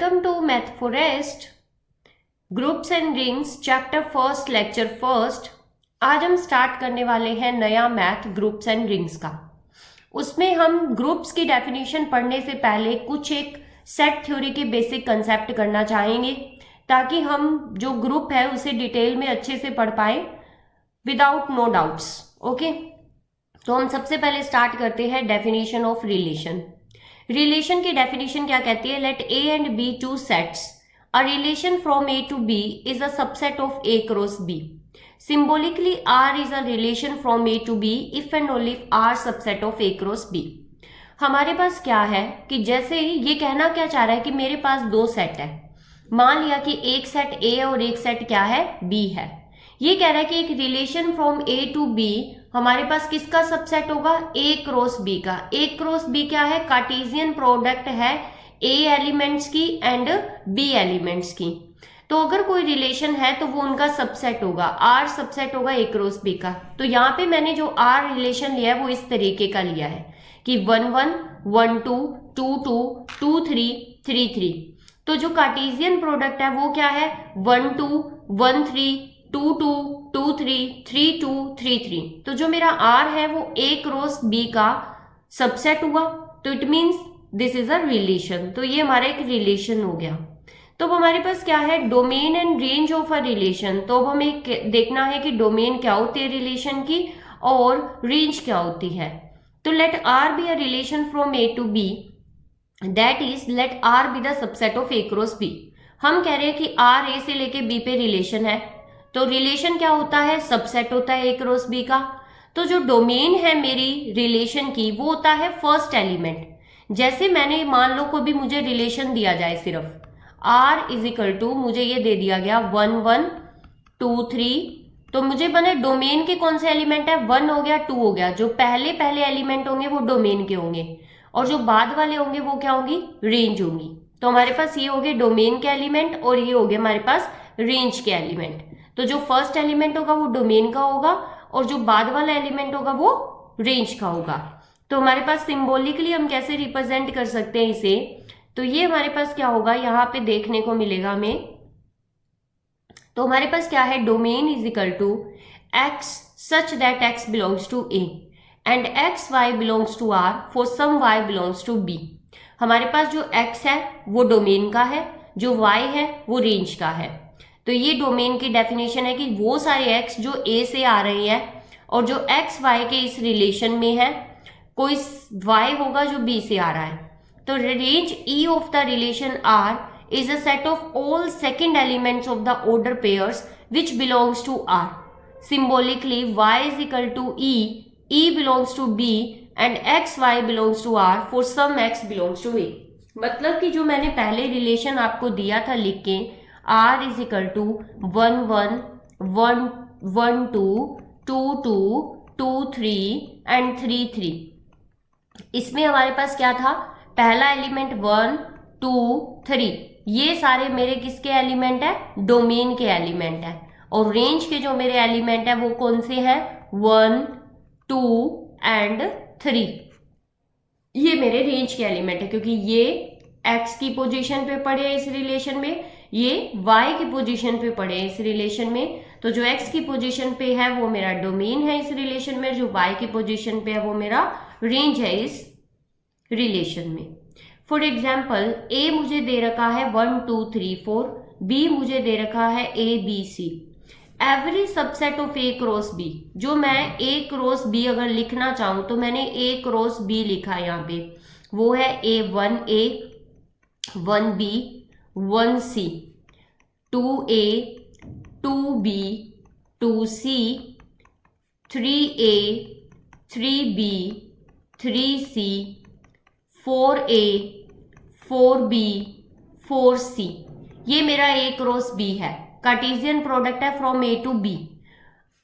Welcome to math forest groups and rings chapter first lecture first. आज हम start करने वाले हैं नया मैथ ग्रुप्स एंड रिंग्स का। उसमें हम ग्रुप्स की डेफिनेशन पढ़ने से पहले कुछ एक सेट थ्योरी के बेसिक कंसेप्ट करना चाहेंगे ताकि हम जो ग्रुप है उसे डिटेल में अच्छे से पढ़ पाए विदाउट नो डाउट्स। ओके, तो हम सबसे पहले स्टार्ट करते हैं डेफिनेशन ऑफ रिलेशन। रिलेशन की डेफिनेशन क्या कहती है? Let A and B two sets, a relation from A to B is a subset of A cross B. Symbolically R is a relation from A to B if and only if R subset of A cross B. हमारे पास क्या है कि जैसे ये कहना क्या चाह रहा है कि मेरे पास दो सेट है। मान लिया कि एक सेट ए और एक सेट क्या है? बी है। ये कह रहा है कि एक relation from A to B हमारे पास किसका सबसेट होगा? ए क्रॉस बी का। ए क्रॉस बी क्या है? कार्टेशियन प्रोडक्ट है ए एलिमेंट्स की एंड बी एलिमेंट्स की। तो अगर कोई रिलेशन है तो वो उनका सबसेट होगा, आर सबसेट होगा ए क्रॉस बी का। तो यहाँ पे मैंने जो आर रिलेशन लिया है वो इस तरीके का लिया है कि 1 1 1 2 2 2 2 3 3 3। तो जो कार्टेशियन प्रोडक्ट है वो क्या है? 1 2 1 3 2 2 2 3 3 2 3 3। तो जो मेरा R है वो A क्रॉस B का सबसेट हुआ। तो it means this is a relation. तो ये हमारा एक रिलेशन हो गया। तो अब हमारे पास क्या है? Domain and range of a relation. तो अब हमें देखना है कि डोमेन क्या होती है रिलेशन की और रेंज क्या होती है। तो let R be a relation from A to B, that is let R be the subset of A cross B। हम कह रहे हैं कि R A से लेके B पे रिलेशन है, तो रिलेशन क्या होता है? सबसेट होता है ए क्रॉस बी का। तो जो डोमेन है मेरी रिलेशन की वो होता है फर्स्ट एलिमेंट। जैसे मैंने मान लो कोई भी मुझे रिलेशन दिया जाए, सिर्फ r इज इक्वल टू मुझे ये दे दिया गया 1 1 2 3। तो मुझे बने डोमेन के कौन से एलिमेंट है? 1 हो गया, 2 हो गया। जो पहले पहले एलिमेंट होंगे वो डोमेन के होंगे और जो बाद वाले होंगे वो क्या होंगी? रेंज होंगी। तो हमारे पास ये हो गए डोमेन के एलिमेंट और ये हो गए हमारे पास रेंज के एलिमेंट। तो जो फर्स्ट एलिमेंट होगा वो डोमेन का होगा और जो बाद वाला एलिमेंट होगा वो रेंज का होगा। तो हमारे पास सिंबॉलिकली हम कैसे रिप्रेजेंट कर सकते हैं इसे? तो ये हमारे पास क्या होगा यहाँ पे देखने को मिलेगा हमें। तो हमारे पास क्या है? Domain is equal to x such that x belongs to A and x y belongs to R for some y belongs to B. हमारे पास जो एक्स है वो डोमेन का है, जो वाई है वो रेंज का है। तो ये डोमेन की डेफिनेशन है कि वो सारे एक्स जो ए से आ रहे हैं और जो एक्स वाई के इस रिलेशन में है, कोई वाई होगा जो बी से आ रहा है। तो range E of the relation R is a set of all second elements of the order pairs which belongs to R. Symbolically y is equal to E belongs to B and x y belongs to R for some x belongs to A. मतलब कि जो मैंने पहले relation आपको दिया था लिख के, R is equal to 1 1 1 1 2 2 2 2 3 and 3 3। इसमें हमारे पास क्या था? पहला एलिमेंट 1 2 3, ये सारे मेरे किसके एलिमेंट है? डोमेन के एलिमेंट है। और रेंज के जो मेरे एलिमेंट है वो कौन से हैं? 1 2 एंड 3। ये मेरे रेंज के एलिमेंट है क्योंकि ये x की पोजीशन पे पड़े इस रिलेशन में, ये y की पोजीशन पे पड़े इस रिलेशन में। तो जो x की पोजीशन पे है वो मेरा डोमेन है इस रिलेशन में, जो y की पोजीशन पे है वो मेरा रेंज है इस रिलेशन में। फॉर एग्जाम्पल a मुझे दे रखा है 1 2 3 4, b मुझे दे रखा है a b c। Every subset of a cross b, जो मैं a क्रॉस b अगर लिखना चाहूं तो मैंने a क्रॉस b लिखा है यहाँ पे, वो है a 1b 1c 2a 2b 2c 3a 3b 3c 4a 4b 4c। ये मेरा a क्रॉस b है, कार्टेशियन प्रोडक्ट है फ्रॉम ए टू बी।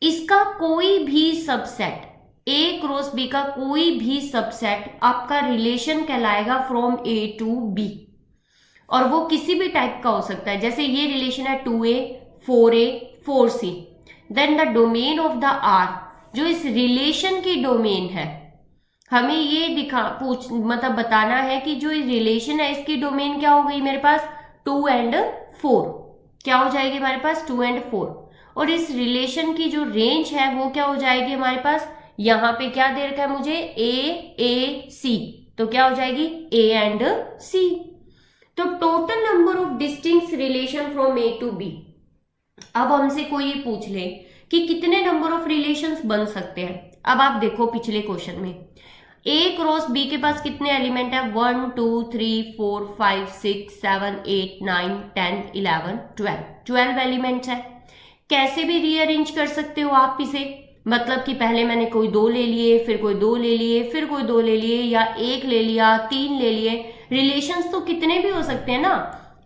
इसका कोई भी सबसेट, ए क्रॉस बी का कोई भी सबसेट आपका रिलेशन कहलाएगा फ्रॉम ए टू बी, और वो किसी भी टाइप का हो सकता है। जैसे ये रिलेशन है 2a 4a 4c, then the domain of the R, जो इस रिलेशन की डोमेन है, हमें ये मतलब बताना है कि जो रिलेशन है इसकी डोमेन क्या हो गई मेरे पास? 2 एंड 4, क्या हो जाएगी हमारे पास 2 एंड 4। और इस रिलेशन की जो रेंज है वो क्या हो जाएगी हमारे पास, यहां पे क्या दे रखा है मुझे, ए सी, तो क्या हो जाएगी ए एंड सी। तो total number of distinct relation from A to B. अब हमसे कोई ये पूछ ले कि कितने नंबर ऑफ रिलेशंस बन सकते हैं। अब आप देखो पिछले क्वेश्चन में ए क्रॉस बी के पास कितने एलिमेंट है, 1 2 3 4 5 6 7 8 9 10 11 12 एलिमेंट्स है। कैसे भी रीअरेंज कर सकते हो आप इसे, मतलब कि पहले मैंने कोई 2 ले लिए, फिर कोई 2 ले लिए, फिर कोई 2 ले लिए, या 1 ले लिया, 3 ले लिए। रिलेशंस तो कितने भी हो सकते हैं ना।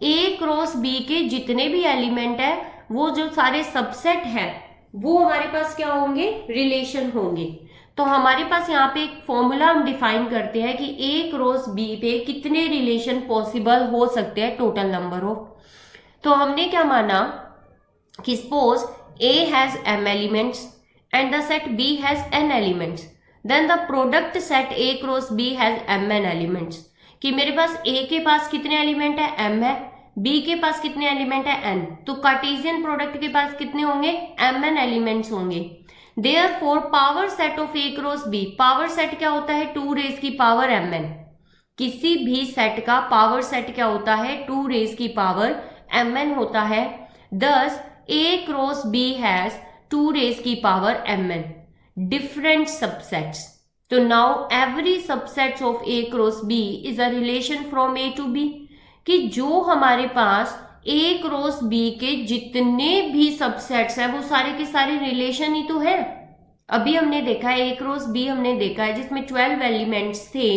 ए क्रॉस बी के जितने भी एलिमेंट है वो जो सारे सबसेट है वो हमारे पास क्या होंगे, रिलेशन होंगे। तो हमारे पास यहाँ पे एक फॉर्मूला हम डिफाइन करते हैं कि ए क्रॉस बी पे कितने रिलेशन पॉसिबल हो सकते हैं, टोटल नंबर ऑफ। तो हमने क्या माना कि suppose A has m elements and the set b has n elements, then the product set a cross b has mn elements. कि मेरे पास a के पास कितने एलिमेंट है, m है, b के पास कितने एलिमेंट है, n। तो कार्टेशियन प्रोडक्ट के पास कितने होंगे, mn एलिमेंट्स होंगे। Therefore power set of a cross b, power set क्या होता है, 2 रेज की पावर mn। किसी भी सेट का पावर सेट क्या होता है, 2 रेज की पावर mn होता है। Thus a cross b has 2 raise की पावर mn डिफरेंट सबसेट्स। तो now every subsets of a cross b is a relation from a to b। कि जो हमारे पास a क्रॉस b के जितने भी सबसेट्स है वो सारे के सारे रिलेशन ही तो है। अभी हमने देखा है a क्रॉस b, हमने देखा है जिसमें 12 एलिमेंट्स थे,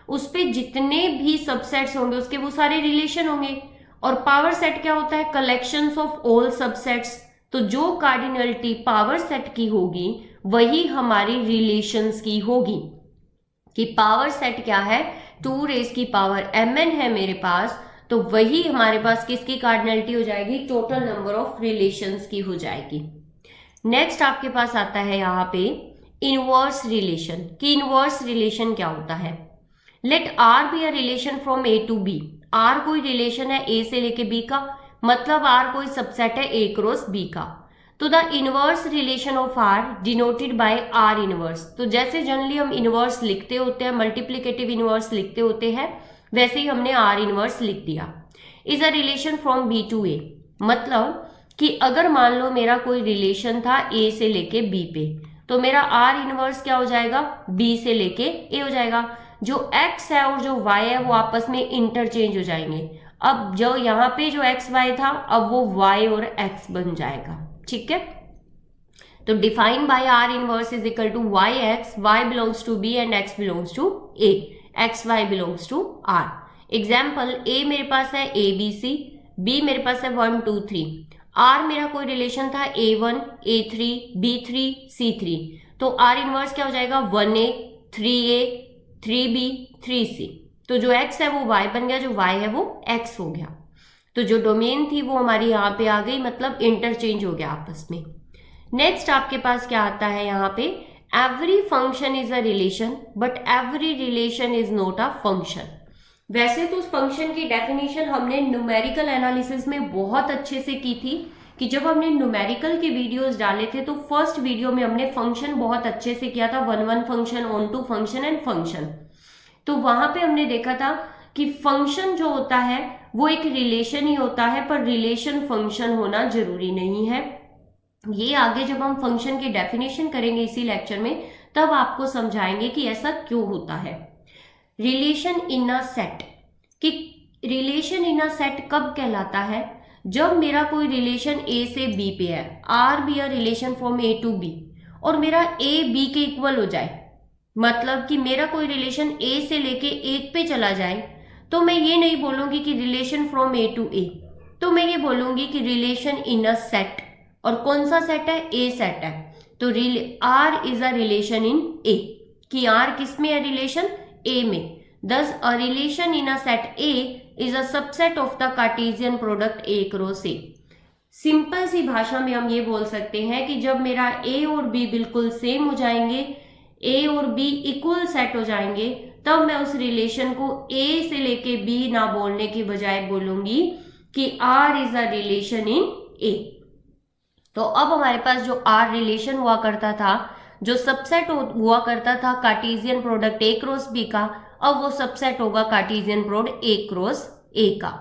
उस पे जितने भी सबसेट्स होंगे उसके वो सारे रिलेशन होंगे। और पावर सेट क्या होता है, कलेक्शंस ऑफ ऑल सबसेट्स। तो जो कार्डिनलिटी पावर सेट की होगी वही हमारी रिलेशंस की होगी। कि पावर सेट क्या है, 2 रेज की पावर mn है मेरे पास, तो वही हमारे पास किसकी कार्डिनलिटी हो जाएगी, टोटल नंबर ऑफ रिलेशंस की हो जाएगी। नेक्स्ट आपके पास आता है यहाँ पे इनवर्स रिलेशन। कि इनवर्स रिलेशन क्या होता है, let R be a relation from A to B. R कोई रिलेशन है ए से लेके बी का, मतलब आर कोई सबसेट है ए क्रॉस बी का। तो the inverse relation of R denoted by R inverse. तो जैसे जनरली हम इनवर्स लिखते होते हैं, मल्टीप्लिकेटिव इनवर्स लिखते होते हैं, वैसे ही हमने आर इनवर्स लिख दिया। Is a relation from B to A, मतलब कि अगर मान लो मेरा कोई रिलेशन था ए से लेके बी पे, तो मेरा आर इनवर्स क्या हो जाएगा, बी से लेके ए हो जाएगा। जो x है और जो y है वो आपस में इंटरचेंज हो जाएंगे। अब जो यहाँ पे जो x y था अब वो y और x बन जाएगा, ठीक है। तो define by R inverse is equal to y x, y belongs to b and x belongs to a, x y belongs to r। Example, a मेरे पास है a b c, b मेरे पास है 1 2 3, r मेरा कोई रिलेशन था a1 a3 b3 c3। तो r inverse क्या हो जाएगा, 1a 3a 3b 3c। तो जो x है वो y बन गया, जो y है वो x हो गया। तो जो डोमेन थी वो हमारी यहाँ पे आ गई, मतलब इंटरचेंज हो गया आपस में। नेक्स्ट आपके पास क्या आता है यहाँ पे, every function is a relation but every relation is not a function. वैसे तो उस फंक्शन की डेफिनेशन हमने न्यूमेरिकल एनालिसिस में बहुत अच्छे से की थी, कि जब हमने न्यूमेरिकल के वीडियोस डाले थे तो फर्स्ट वीडियो में हमने फंक्शन बहुत अच्छे से किया था, 1 function, onto function and function. तो वहां पे हमने देखा था कि फंक्शन जो होता है वो एक रिलेशन ही होता है, पर रिलेशन फंक्शन होना जरूरी नहीं है। ये आगे जब हम फंक्शन की डेफिनेशन करेंगे इसी लेक्चर में, तब आपको समझाएंगे कि ऐसा क्यों होता है। रिलेशन इन अ सेट, कि रिलेशन इन अ सेट कब कहलाता है, जब मेरा कोई रिलेशन ए से बी पे है, R be a relation from A to B, और मेरा ए बी के इक्वल हो जाए। मतलब कि मेरा कोई रिलेशन ए से लेके एक पे चला जाए, तो मैं ये नहीं बोलूंगी कि relation from A to A, तो मैं ये बोलूंगी कि रिलेशन इन अ सेट। और कौन सा सेट है, ए सेट है। तो R is a relation in A, कि आर किस में है, रिलेशन ए में। Thus a relation in a set A is a subset of the Cartesian product A cross A। Simple सी भाषा में हम ये बोल सकते हैं कि जब मेरा A और B बिल्कुल सेम हो जाएंगे, A और B इक्वल सेट हो जाएंगे, तब मैं उस रिलेशन को A से लेके B ना बोलने की बजाय बोलूंगी कि R is a relation in A। तो अब हमारे पास जो R रिलेशन हुआ करता था, जो सबसेट हुआ करता था Cartesian product A cross B का, अब वो सबसेट होगा Cartesian product A cross A का।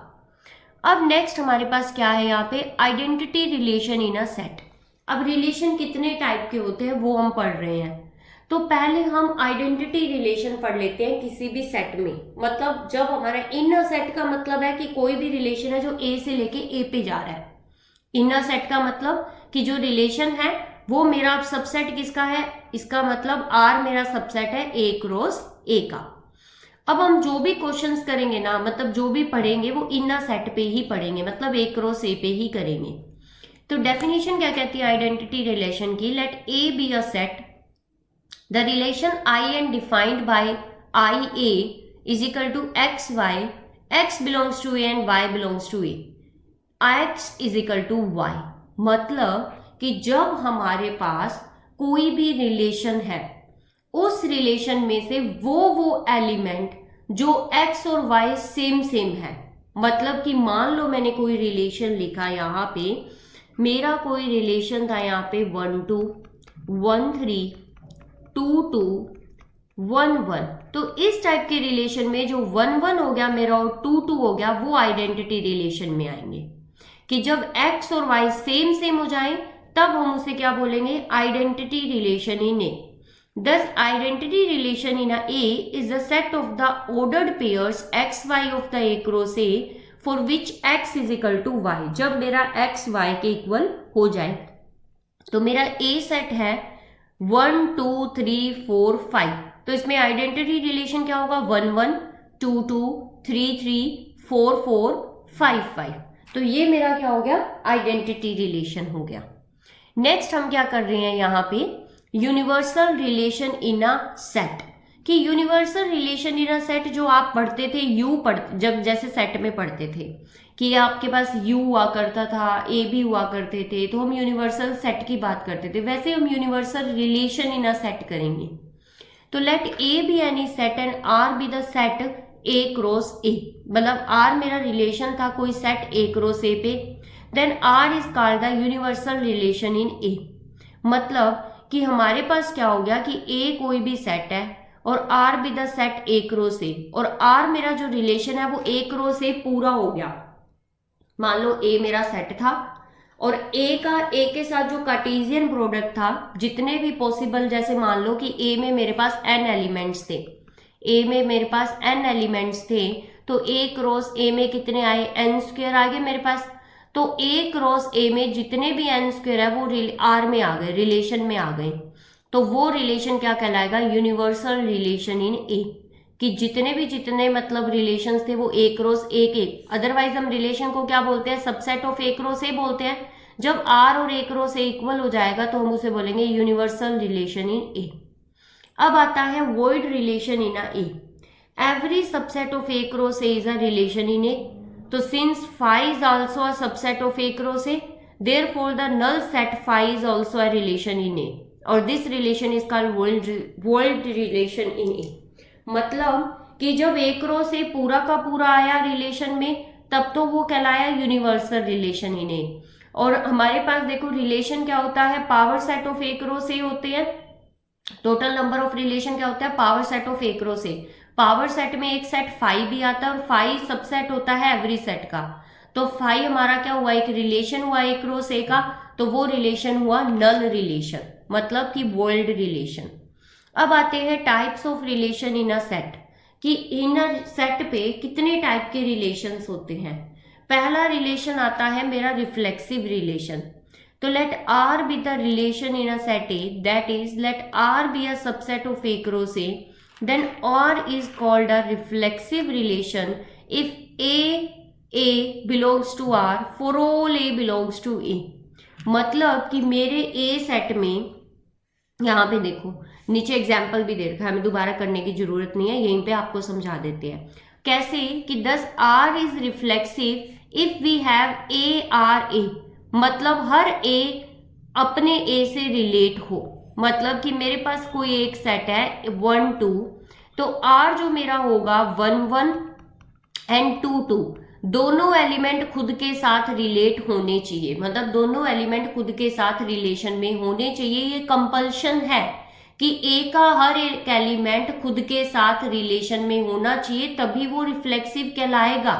अब नेक्स्ट हमारे पास क्या है यहाँ पे, identity relation in a set. अब रिलेशन कितने टाइप के होते हैं वो हम पढ़ रहे हैं। तो पहले हम आइडेंटिटी रिलेशन पढ़ लेते हैं किसी भी सेट में। मतलब जब हमारा इन अ सेट का मतलब है कि कोई भी रिलेशन है जो ए से लेके ए पे जा रहा है। इन अ सेट का मतलब कि जो रिलेशन है वो मेरा सबसेट किसका है, इसका मतलब आर मेरा सबसेट है ए क्रॉस ए का। अब हम जो भी क्वेश्चंस करेंगे ना, मतलब जो भी पढ़ेंगे वो इन अ सेट पे ही पढ़ेंगे, मतलब ए क्रॉस ए पे ही करेंगे। तो डेफिनेशन क्या कहती है आइडेंटिटी रिलेशन की, let A be a set, the relation I n defined by IA is equal to XY, X belongs to A and Y belongs to A, X is equal to Y। मतलब कि जब हमारे पास कोई भी relation है, उस relation में से वो एलिमेंट जो X और Y सेम सेम है, मतलब कि मान लो मैंने कोई रिलेशन लिखा यहाँ पे, मेरा कोई रिलेशन था यहाँ पे 1 2 1 3 2 2 1 1। तो इस टाइप के रिलेशन में जो 1 1 हो गया मेरा और 2 2 हो गया, वो आइडेंटिटी रिलेशन में आएंगे। कि जब x और y सेम सेम हो जाए तब हम उसे क्या बोलेंगे, identity relation in A. Thus identity relation in a A is the set of the ordered pairs x y of the A cross A for which x is equal to y। जब मेरा x y के equal हो जाए तो मेरा A set है 1 2 3 4 5। तो इसमें आइडेंटिटी रिलेशन क्या होगा, 1 1 2 2 3 3 4 4 5 5। तो ये मेरा क्या हो गया, आइडेंटिटी रिलेशन हो गया। नेक्स्ट हम क्या कर रहे हैं यहाँ पे, universal relation in a set. कि universal relation in a set जो आप पढ़ते थे, जब जैसे सेट में पढ़ते थे कि आपके पास U हुआ करता था, A भी हुआ करते थे, तो हम यूनिवर्सल सेट की बात करते थे। वैसे हम universal relation in a set करेंगे। तो let A be any set and R be the set A cross A। मतलब R मेरा रिलेशन था कोई सेट A क्रॉस A पे, then R is called the universal relation in A। मतलब कि हमारे पास क्या हो गया कि A कोई भी सेट है और R भी the set A cross A, और R मेरा जो रिलेशन है वो A क्रॉस A पूरा हो गया। मान लो A मेरा सेट था और A के साथ जो कार्टेशियन प्रोडक्ट था, जितने भी पॉसिबल, जैसे मान लो कि A में मेरे पास n एलिमेंट्स थे, A में मेरे पास n एलिमेंट्स थे, तो A क्रॉस A में कितने आए, n स्क्वायर आ गए मेरे पास। तो A क्रॉस A में जितने भी n स्क्वायर है वो R में आ गए, रिलेशन में आ गए। तो वो रिलेशन क्या कहलाएगा, यूनिवर्सल रिलेशन इन A। कि जितने मतलब रिलेशंस थे वो A क्रॉस A के, अदरवाइज हम रिलेशन को क्या बोलते हैं, subset of A cross A बोलते हैं। जब R और A क्रॉस A इक्वल हो जाएगा तो हम उसे बोलेंगे यूनिवर्सल रिलेशन इन A। अब आता है void relation in A। Every subset of A cross A is a relation in A। तो since phi is also a subset of A cross A, therefore the null set phi is also a relation in A, और this relation is called void relation in A। मतलब कि जब A cross A पूरा का पूरा आया relation में, तब तो वो कहलाया यूनिवर्सल रिलेशन इन A। और हमारे पास देखो रिलेशन क्या होता है, power set of A cross A होते हैं। टोटल नंबर ऑफ रिलेशन क्या होता है, power set of A cross A। Power set में एक सेट फाई भी आता है और फाई सबसेट होता है एवरी सेट का। तो फाई हमारा क्या हुआ, एक रिलेशन हुआ A क्रॉस A का, तो वो रिलेशन हुआ नल रिलेशन, मतलब कि वॉइड रिलेशन। अब आते हैं types of relation in a set, कि इन अ सेट पे कितने टाइप के रिलेशंस होते हैं। पहला रिलेशन आता है मेरा रिफ्लेक्सिव रिलेशन। तो let R be the relation in a set A, that is let R be a subset of A cross A, then R is called a reflexive relation if A belongs to R for all A belongs to A। मतलब कि मेरे A set में, यहाँ पे देखो नीचे example भी दे रखा है, हमें दोबारा करने की जरूरत नहीं है, यहीं पे आपको समझा देते हैं कैसे। कि thus R is reflexive if we have A R A। मतलब हर A अपने A से रिलेट हो। मतलब कि मेरे पास कोई एक सेट है 1 2, तो R जो मेरा होगा 1 1 एंड 2 2, दोनों एलिमेंट खुद के साथ रिलेट होने चाहिए, मतलब दोनों एलिमेंट खुद के साथ रिलेशन में होने चाहिए। ये कंपल्शन है कि ए का हर एक एलिमेंट खुद के साथ रिलेशन में होना चाहिए, तभी वो रिफ्लेक्सिव कहलाएगा।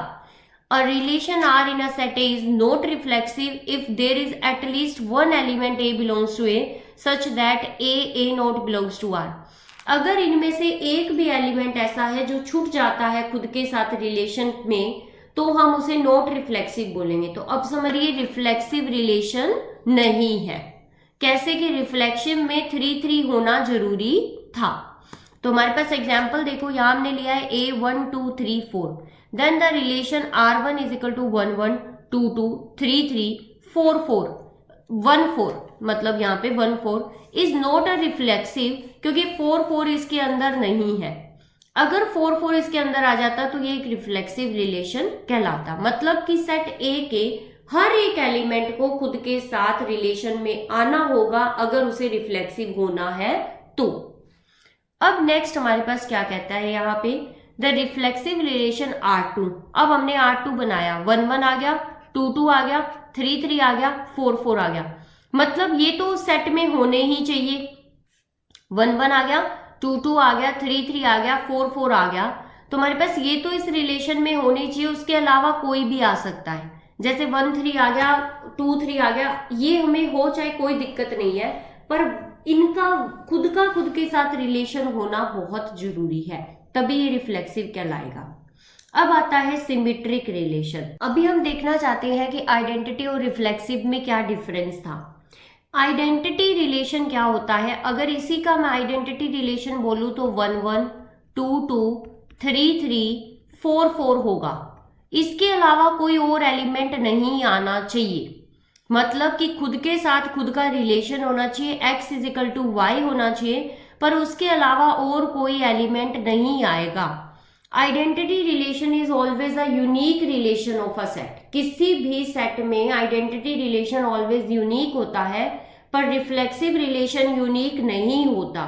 A relation R in a set A is not reflexive if there is at least one element A belongs to A such that A not belongs to R. अगर इनमें से एक भी एलिमेंट ऐसा है जो छूट जाता है खुद के साथ रिलेशन में, तो हम उसे नॉट रिफ्लेक्सिव बोलेंगे। तो अब समझिए रिफ्लेक्सिव रिलेशन नहीं है। कैसे कि रिफ्लेक्सिव में 3 होना जरूरी था। तो हमारे पास एग्जाम्पल देखो, यहां हमने लिया है A 1 2 3 4, then the relation R1 is equal to 1 1 2 2 3 3 4 4 1 4, मतलब यहाँ पे 1 4 is not a reflexive, क्योंकि 4 4 इसके अंदर नहीं है। अगर 4 4 इसके अंदर आ जाता तो ये एक रिफ्लेक्सिव रिलेशन कहलाता। मतलब कि सेट A के हर एक एलिमेंट को खुद के साथ रिलेशन में आना होगा अगर उसे रिफ्लेक्सिव होना है तो। अब नेक्स्ट हमारे पास क्या कहता है यहाँ पे, द रिफ्लेक्सिव रिलेशन R2। अब हमने R2 बनाया, 1 1 आ गया, 2 2 आ गया, 3 3 आ गया, 4 4 आ गया। मतलब ये तो सेट में होने ही चाहिए। 1 1 आ गया, 2 2 आ गया, 3 3 आ गया, 4 4 आ गया। तो हमारे पास ये तो इस रिलेशन में होने चाहिए, उसके अलावा कोई भी आ सकता है। जैसे 1 3 आ गया, 2 3 आ गया, ये हमें हो चाहे कोई दिक्कत नहीं है, पर इनका खुद के साथ रिलेशन होना बहुत जरूरी है, तभी ये रिफ्लेक्सिव कहलाएगा। अब आता है सिमेट्रिक रिलेशन। अभी हम देखना चाहते हैं कि आइडेंटिटी और रिफ्लेक्सिव में क्या डिफरेंस था। आइडेंटिटी रिलेशन क्या होता है, अगर इसी का मैं आइडेंटिटी रिलेशन बोलूं तो 1 1 2 2 3 3 4 4 होगा। इसके अलावा कोई और एलिमेंट नहीं आना चाहिए। मतलब कि खुद के साथ खुद का रिलेशन होना चाहिए, x is equal to y होना चाहिए, पर उसके अलावा और कोई एलिमेंट नहीं आएगा। Identity relation is always a unique relation of a set. किसी भी सेट में आइडेंटिटी रिलेशन ऑलवेज यूनिक होता है, पर रिफ्लेक्सिव रिलेशन यूनिक नहीं होता।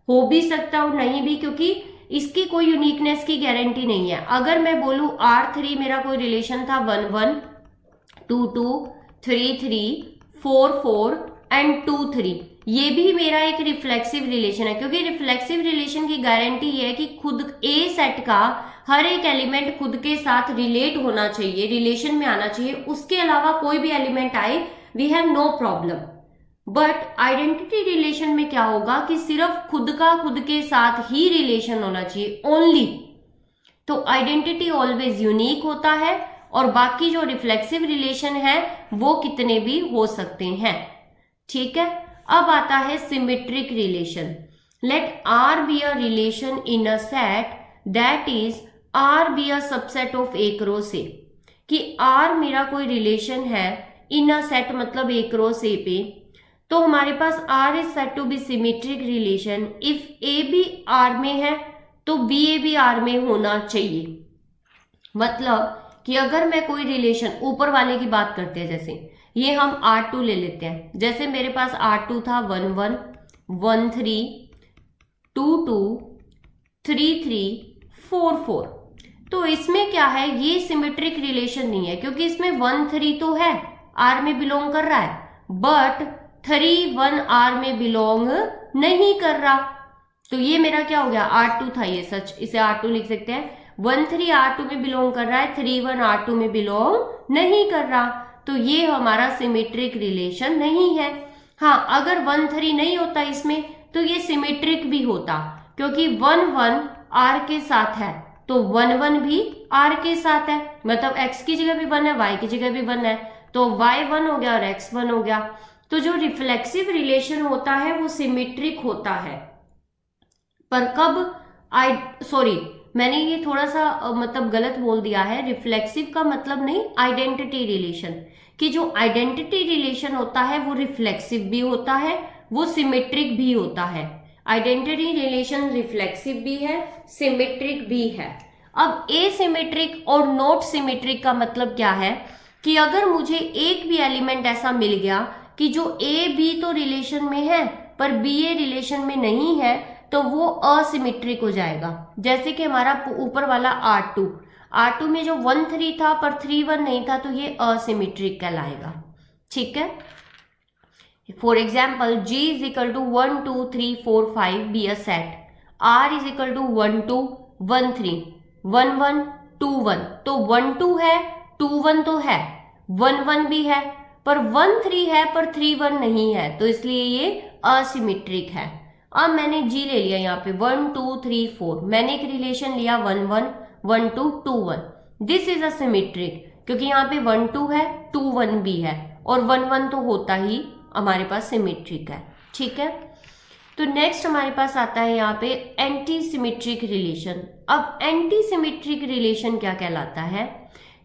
हो भी सकता और नहीं भी, क्योंकि इसकी कोई यूनिकनेस की गारंटी नहीं है। अगर मैं बोलूं R3 मेरा कोई रिलेशन था 1 1 2 2 3 3 4 4 एंड 2 3, ये भी मेरा एक रिफ्लेक्सिव रिलेशन है, क्योंकि रिफ्लेक्सिव रिलेशन की गारंटी ये है कि खुद ए सेट का हर एक एलिमेंट खुद के साथ रिलेट होना चाहिए, रिलेशन में आना चाहिए। उसके अलावा कोई भी एलिमेंट आए, we have no problem. But identity relation में क्या होगा कि सिर्फ खुद के साथ ही रिलेशन होना चाहिए, ओनली। तो आइडेंटिटी ऑलवेज यूनिक होता है, और बाकी जो रिफ्लेक्सिव रिलेशन है वो कितने भी हो सकते हैं। ठीक है, अब आता है symmetric relation. Let R be a relation in a set that is R be a subset of A cross A। कि R मेरा कोई रिलेशन है इन अ सेट, मतलब A क्रॉस A पे, तो हमारे पास R is set to be symmetric relation if A भी R में है तो BA भी R में होना चाहिए। मतलब कि अगर मैं कोई रिलेशन, ऊपर वाले की बात करते हैं, जैसे ये हम R2 ले लेते हैं। जैसे मेरे पास R2 था 1 1 1 3 2 2 3 3 4 4। तो इसमें क्या है, ये सिमेट्रिक रिलेशन नहीं है, क्योंकि इसमें 1 3 तो है, R में बिलोंग कर रहा है, बट 3 1 R में बिलोंग नहीं कर रहा। तो ये मेरा क्या हो गया, R2 था ये, सच इसे R2 लिख सकते हैं। 1 3 R2 में बिलोंग कर रहा है, 3 1 R2 में बिलोंग नहीं कर रहा, तो ये हमारा सिमेट्रिक रिलेशन नहीं है। हाँ, अगर 1 3 नहीं होता इसमें तो ये सिमेट्रिक भी होता, क्योंकि 1 1 R के साथ है, तो 1 1 भी R के साथ है, मतलब x की जगह भी 1 है, y की जगह भी 1 है, तो y 1 हो गया और x 1 हो गया। तो जो रिफ्लेक्सिव रिलेशन होता है वो सिमेट्रिक होता है। पर कब सॉरी, मैंने ये थोड़ा सा मतलब गलत बोल दिया है। रिफ्लेक्सिव का मतलब नहीं आइडेंटिटी रिलेशन, कि जो आइडेंटिटी रिलेशन होता है वो रिफ्लेक्सिव भी होता है, वो सिमेट्रिक भी होता है। आइडेंटिटी रिलेशन रिफ्लेक्सिव भी है, सिमेट्रिक भी है। अब एसिमेट्रिक और नॉट सिमेट्रिक का मतलब क्या है, कि अगर मुझे एक भी एलिमेंट ऐसा मिल गया कि जो ए बी तो रिलेशन में है पर बी ए रिलेशन में नहीं है, तो वो असिमेट्रिक हो जाएगा। जैसे कि हमारा ऊपर वाला R2 में जो 1 3 था पर 3 1 नहीं था, तो ये असिमेट्रिक कहलाएगा। ठीक है, for example G is equal to 1 2 3 4 5 be a set, R is equal to 1 2 1 3 1 1 2 1, तो 1 2 है, 2 1 तो है, 1 1 भी है, पर 1 3 है पर 3 1 नहीं है, तो इसलिए ये असिमेट्रिक है। अब मैंने G ले लिया यहाँ पे 1 2 3 4, मैंने एक रिलेशन लिया 1 1 1 2 2 1, दिस इज असिमेट्रिक, क्योंकि यहाँ पे 1 2 है, 2 1 भी है, और 1 1 तो होता ही हमारे पास सिमेट्रिक है। ठीक है, तो नेक्स्ट हमारे पास आता है यहाँ पे एंटी सिमेट्रिक रिलेशन। अब एंटी सिमेट्रिक रिलेशन क्या कहलाता है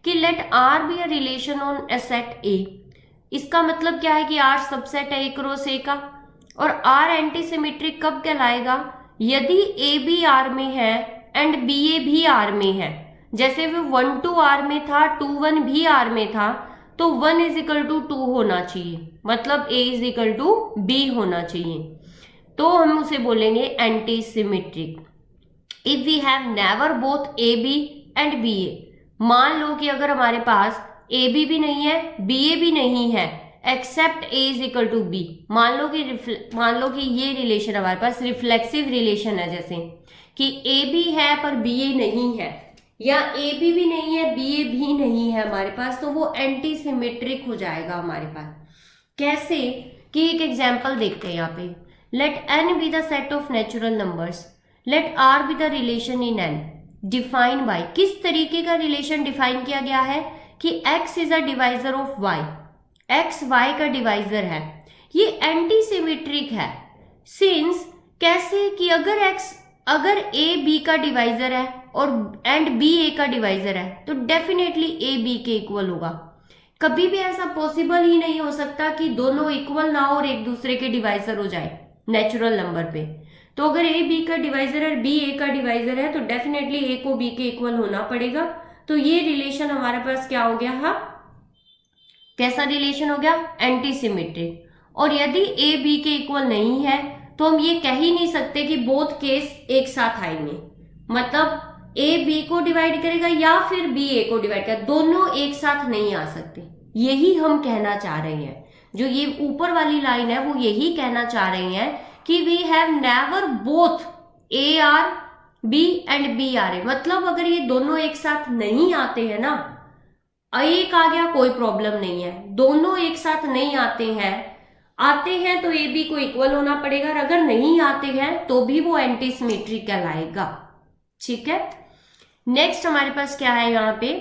कि let R be a relation on a set A। इसका मतलब क्या है कि R सबसेट है A क्रॉस A का, और R एंटी सिमेट्रिक कब कहलाएगा, यदि A भी R में है एंड BA भी R में है। जैसे वो 1 2 R में था, 2 1 भी R में था, तो 1 इज इक्वल टू 2 होना चाहिए, मतलब A is equal to B होना चाहिए, तो हम उसे बोलेंगे anti symmetric. If we have never both AB and BA, मान लो कि अगर हमारे पास AB भी नहीं है, BA भी नहीं है, except A is equal to B, मान लो कि ये रिलेशन हमारे पास रिफ्लेक्सिव रिलेशन है, जैसे कि AB है पर BA नहीं है, या AB भी नहीं है BA भी नहीं है हमारे पास, तो वो एंटी सिमेट्रिक हो जाएगा हमारे पास। कैसे कि एक एग्जांपल देखते हैं यहाँ पे, let n be the set of natural numbers, let R be the relation in n, define by, किस तरीके का रिलेशन डिफाइन किया गया है कि x is a divisor of y, x y का डिवाइजर है, ये एंटी सिमेट्रिक है। सिंस कैसे कि अगर a b का डिवाइजर है और एंड b a का डिवाइजर है, तो डेफिनेटली a b के इक्वल होगा। कभी भी ऐसा पॉसिबल ही नहीं हो सकता कि दोनों इक्वल ना हो और एक दूसरे के डिवाइजर हो जाए नेचुरल नंबर पे। तो अगर a b का डिवाइजर है, b a का डिवाइजर है, तो डेफिनेटली a को b के इक्वल होना पड़ेगा। तो ये रिलेशन हमारे पास क्या हो गया, हाँ कैसा रिलेशन हो गया, एंटी सिमेट्रिक। और यदि a b के इक्वल नहीं है, तो हम ये कह ही नहीं सकते कि बोथ केस एक साथ आएंगे, मतलब a b को डिवाइड करेगा या फिर b a को डिवाइड करेगा, दोनों एक साथ नहीं आ सकते। यही हम कहना चाह रहे हैं, जो ये ऊपर वाली लाइन है वो यही कहना चाह रही है कि we have never both a r b and b r a, मतलब अगर ये दोनों एक साथ नहीं आते हैं ना, एक आ गया कोई प्रॉब्लम नहीं है, दोनों एक साथ नहीं आते हैं तो ए बी को इक्वल होना पड़ेगा, और अगर नहीं आते हैं तो भी वो एंटी सिमेट्रिक कहलाएगा। ठीक है, नेक्स्ट हमारे पास क्या है यहाँ पे,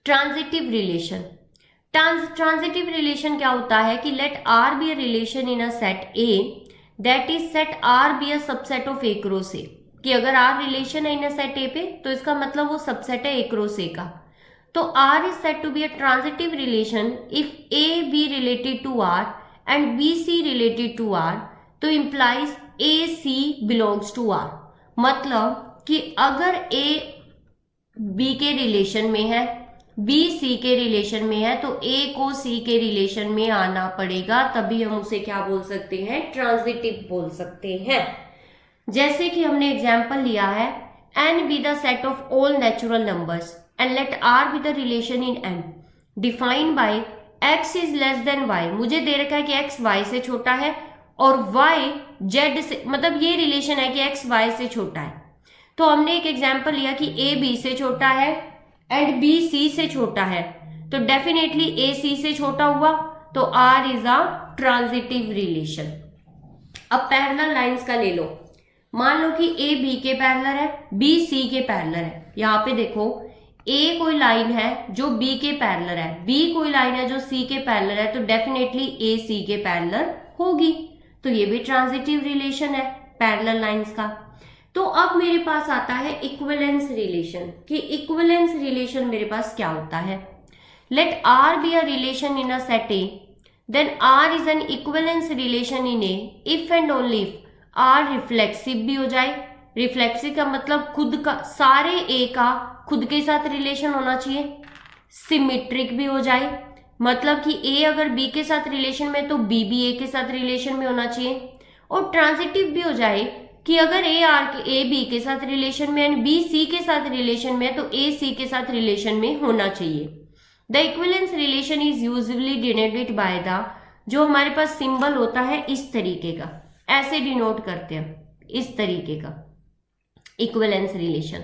ट्रांजिटिव रिलेशन। ट्रांजिटिव रिलेशन क्या होता है कि let R be a relation in a set A, that is set R be a subset of A cross A, कि अगर R रिलेशन है इन अ सेट A पे, तो इसका मतलब वो सबसेट है A क्रॉस A का। तो R is said to be a transitive relation if A be related to R and B C related to R, तो implies A C belongs to R, मतलब कि अगर A B के relation में है, B C के relation में है, तो A को C के रिलेशन में आना पड़ेगा, तभी हम उसे क्या बोल सकते हैं, ट्रांजिटिव बोल सकते हैं। जैसे कि हमने एग्जाम्पल लिया है n be the set of all natural numbers and let R be the relation in n defined by x is less than y, मुझे दे रखा है कि x y से छोटा है और y z से, मतलब ये रिलेशन है कि x y से छोटा है। तो हमने एक एग्जाम्पल लिया कि a b से छोटा है एंड b c से छोटा है, तो डेफिनेटली a c से छोटा हुआ, तो R is a transitive relation. अब पैरेलल लाइंस का ले लो, मान लो कि A B के पैरेलल है, B C के पैरेलल है। यहाँ पे देखो A कोई लाइन है जो B के पैरेलल है, B कोई लाइन है जो C के पैरेलल है, तो डेफिनेटली A C के पैरेलल होगी, तो ये भी ट्रांजिटिव रिलेशन है पैरेलल लाइंस का। तो अब मेरे पास आता है इक्विवेलेंस रिलेशन, कि इक्विवेलेंस रिलेशन मेरे पास क्या होता है, let R be a relation in a set A, then R is an equivalence relation in A if and only if R reflexive भी हो जाए। रिफ्लेक्सिव का मतलब खुद का, सारे A का खुद के साथ रिलेशन होना चाहिए, सिमेट्रिक भी हो जाए, मतलब कि A अगर B के साथ रिलेशन में तो B भी A के साथ रिलेशन में होना चाहिए, और ट्रांजिटिव भी हो जाए कि अगर ए बी के साथ रिलेशन में एंड बी सी के साथ रिलेशन में है तो ए सी के साथ रिलेशन में होना चाहिए। The equivalence relation is usually denoted by the, जो हमारे पास सिंबल होता है इस तरीके का, ऐसे डिनोट करते हैं इस तरीके का इक्विवेलेंस रिलेशन।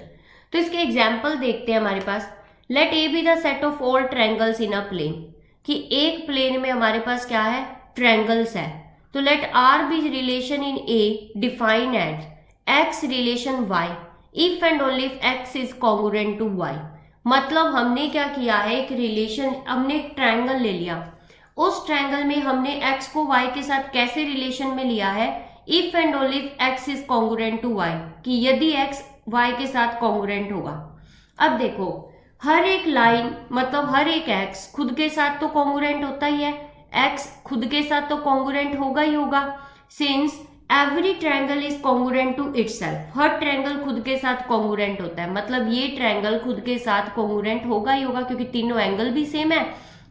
तो इसके एग्जाम्पल देखते हैं हमारे पास। Let A B the set of all triangles in a plane, कि एक प्लेन में हमारे पास क्या है, ट्रायंगल्स है। तो let R be relation in A define as X relation Y if and only if X is congruent to Y. मतलब हमने क्या किया है, एक रिलेशन, हमने एक ट्रायंगल ले लिया, उस ट्रायंगल में हमने एक्स को वाई के साथ कैसे रिलेशन में लिया है, if and only if X is congruent to Y, कि यदि एक्स वाई के साथ कॉन्ग्रुएंट होगा। अब देखो हर एक लाइन, मतलब हर एक एक्स खुद के साथ तो कॉन्ग्रुएंट होता ही है, एक्स खुद के साथ तो कॉन्ग्रुएंट होगा ही होगा, since every triangle is congruent to itself. हर ट्रायंगल खुद के साथ कॉन्ग्रुएंट होता है, मतलब ये ट्रायंगल खुद के साथ कॉन्ग्रुएंट होगा ही होगा, क्योंकि तीनों एंगल भी सेम है,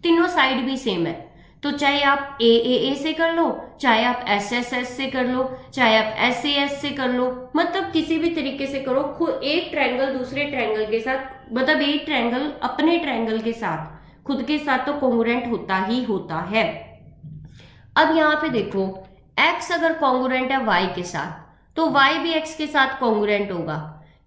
तीनों साइड भी सेम है। तो चाहे आप ए से कर लो, चाहे आप एस से कर लो, चाहे आप एस से कर लो, मतलब किसी भी तरीके से करो, खुद एक ट्रायंगल दूसरे ट्रायंगल के साथ, मतलब एक ट्रायंगल अपने ट्रायंगल के साथ खुद के साथ तो कॉन्ग्रुएंट होता ही होता है। अब यहाँ पे देखो x अगर कॉन्ग्रुएंट है y के साथ तो y भी x के साथ कॉन्ग्रुएंट होगा,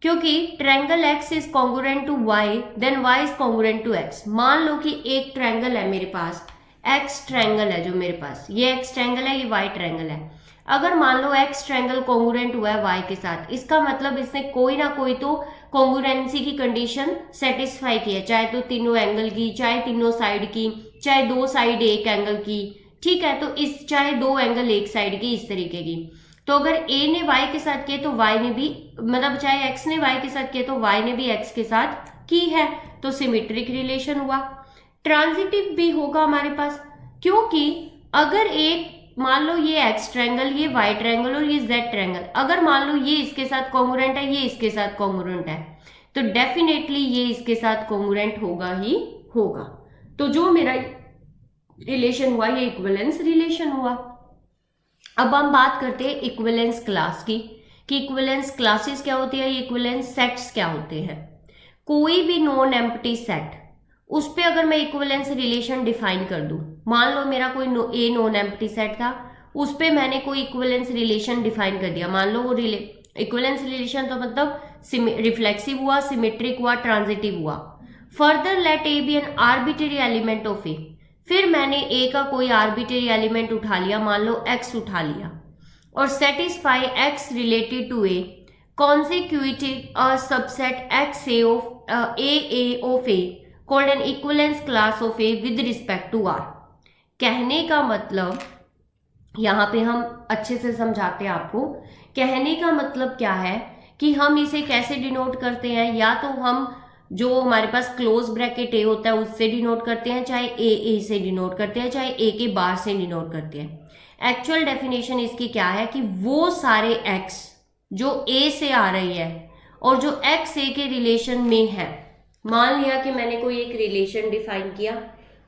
क्योंकि triangle x is congruent to y then y is congruent to x। मान लो कि एक ट्रायंगल है मेरे पास, x ट्रायंगल है जो मेरे पास, ये x ट्रायंगल है, ये y ट्रायंगल है। अगर मान लो x ट्रायंगल कॉन्ग्रुएंट हुआ है y के साथ, इसका मतलब इसने कोई ना कोई तो कॉन्ग्रुएंसी की कंडीशन सेटिस्फाई की है, चाहे तो तीनों एंगल की, चाहे तीनों साइड की, चाहे दो साइड एक एंगल की, ठीक है, तो इस चाहे दो एंगल एक साइड की, इस तरीके की। तो अगर a ने y के साथ किया तो y ने भी, मतलब चाहे x ने y के साथ किया तो y ने भी x के साथ की है, तो सिमेट्रिक रिलेशन हुआ। ट्रांजिटिव भी होगा हमारे पास, क्योंकि अगर एक मान लो ये x ट्रायंगल, ये y ट्रायंगल और ये z ट्रायंगल, अगर मान लो ये इसके साथ कॉन्ग्रुएंट है, ये इसके साथ कॉन्ग्रुएंट है, तो डेफिनेटली ये इसके साथ कॉन्ग्रुएंट होगा ही होगा। तो जो मेरा रिलेशन हुआ ये इक्विवेलेंस रिलेशन हुआ। अब हम बात करते हैं इक्विवेलेंस क्लास की, कि इक्विवेलेंस क्लासेस क्या होती है, इक्विवेलेंस सेट्स क्या होते हैं। कोई भी नॉन एम्प्टी सेट, उस पे अगर मैं इक्विवेलेंस रिलेशन डिफाइन कर दूं, मान लो मेरा कोई ए नॉन एम्प्टी सेट था, उस पे मैंने कोई इक्विवेलेंस रिलेशन डिफाइन कर दिया, मान लो वो इक्विवेलेंस रिलेशन तो मतलब रिफ्लेक्सिव हुआ, सिमेट्रिक हुआ, ट्रांजिटिव हुआ। Further let A B an arbitrary element of A, फिर मैंने ए का कोई आर्बिट्रेरी एलिमेंट उठा लिया, मान लो एक्स उठा लिया, और satisfy X related to A consecutive a subset X A of A called an equivalence class of A with respect to R। कहने का मतलब, यहाँ पे हम अच्छे से समझाते हैं आपको, कहने का मतलब क्या है कि हम इसे कैसे डिनोट करते हैं, या तो हम जो हमारे पास क्लोज ब्रैकेट ए होता है उससे डिनोट करते हैं, चाहे ए से डिनोट करते हैं, चाहे ए के बाहर से डिनोट करते हैं। एक्चुअल डेफिनेशन इसकी क्या है कि वो सारे एक्स जो ए से आ रही है और जो एक्स ए के रिलेशन में है, मान लिया कि मैंने कोई एक रिलेशन डिफाइन किया,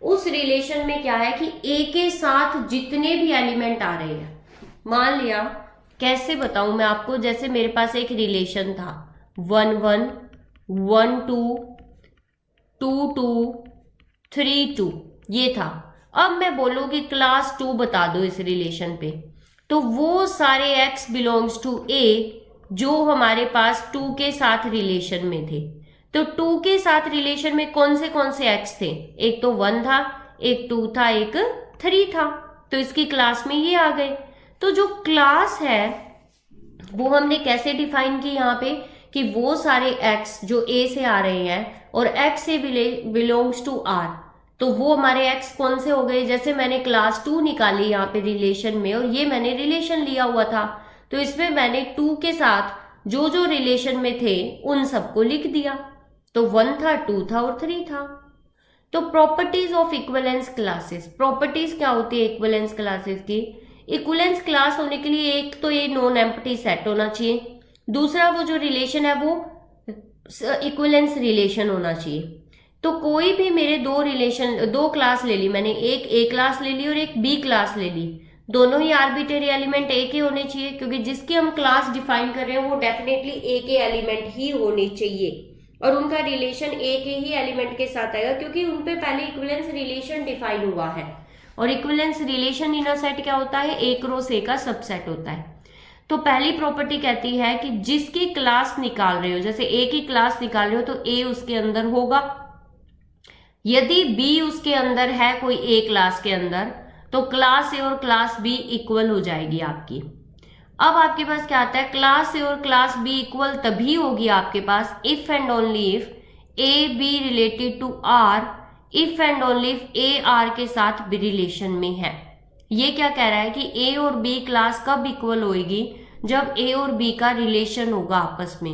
उस रिलेशन में क्या है कि ए के साथ जितने भी एलिमेंट आ रहे हैं, मान लिया, कैसे बताऊं मैं आपको, जैसे मेरे पास एक रिलेशन था 1 1 1 2 2 2 3 2, ये था। अब मैं बोलूंगी क्लास 2 बता दो इस रिलेशन पे, तो वो सारे x बिलोंग्स टू a जो हमारे पास 2 के साथ रिलेशन में थे। तो 2 के साथ रिलेशन में कौन से x थे, एक तो 1 था, एक 2 था, एक 3 था, तो इसकी क्लास में ये आ गए। तो जो क्लास है वो हमने कैसे डिफाइन की यहाँ पे, कि वो सारे x जो a से आ रहे हैं और x से बिलोंग्स टू r, तो वो हमारे x कौन से हो गए, जैसे मैंने क्लास 2 निकाली यहाँ पे रिलेशन में, और ये मैंने रिलेशन लिया हुआ था, तो इसमें मैंने 2 के साथ जो जो रिलेशन में थे उन सबको लिख दिया, तो 1 था, 2 था और 3 था। तो properties of equivalence classes, properties क्या होती है इक्विवेलेंस क्लासेस की, इक्विवेलेंस क्लास होने के लिए एक तो ये नॉन एम्प्टी सेट होना चाहिए, दूसरा वो जो रिलेशन है वो इक्विवेलेंस रिलेशन होना चाहिए। तो कोई भी मेरे दो क्लास ले ली मैंने, एक ए क्लास ले ली और एक बी क्लास ले ली, दोनों ही आर्बिट्रेरी एलिमेंट ए के होने चाहिए, क्योंकि जिसकी हम क्लास डिफाइन कर रहे हैं वो डेफिनेटली ए के एलिमेंट ही होने चाहिए, और उनका रिलेशन ए के ही एलिमेंट के साथ आएगा, क्योंकि उन पे पहले इक्विवेलेंस रिलेशन डिफाइन हुआ है। और equivalence relation in a set क्या होता है? ए क्रॉस ए का सबसेट होता है। तो पहली प्रॉपर्टी कहती है कि जिसकी क्लास निकाल रहे हो, जैसे ए की क्लास निकाल रहे हो तो ए उसके अंदर होगा। यदि बी उसके अंदर है, कोई ए क्लास के अंदर, तो क्लास ए और क्लास बी इक्वल हो जाएगी आपकी। अब आपके पास क्या आता है? क्लास ए और क्लास बी इक्वल तभी होगी आपके पास if and only if A B related to R, if and only if A R के साथ भी रिलेशन में है। ये क्या कह रहा है कि ए और बी क्लास कब इक्वल होएगी? जब ए और बी का रिलेशन होगा आपस में।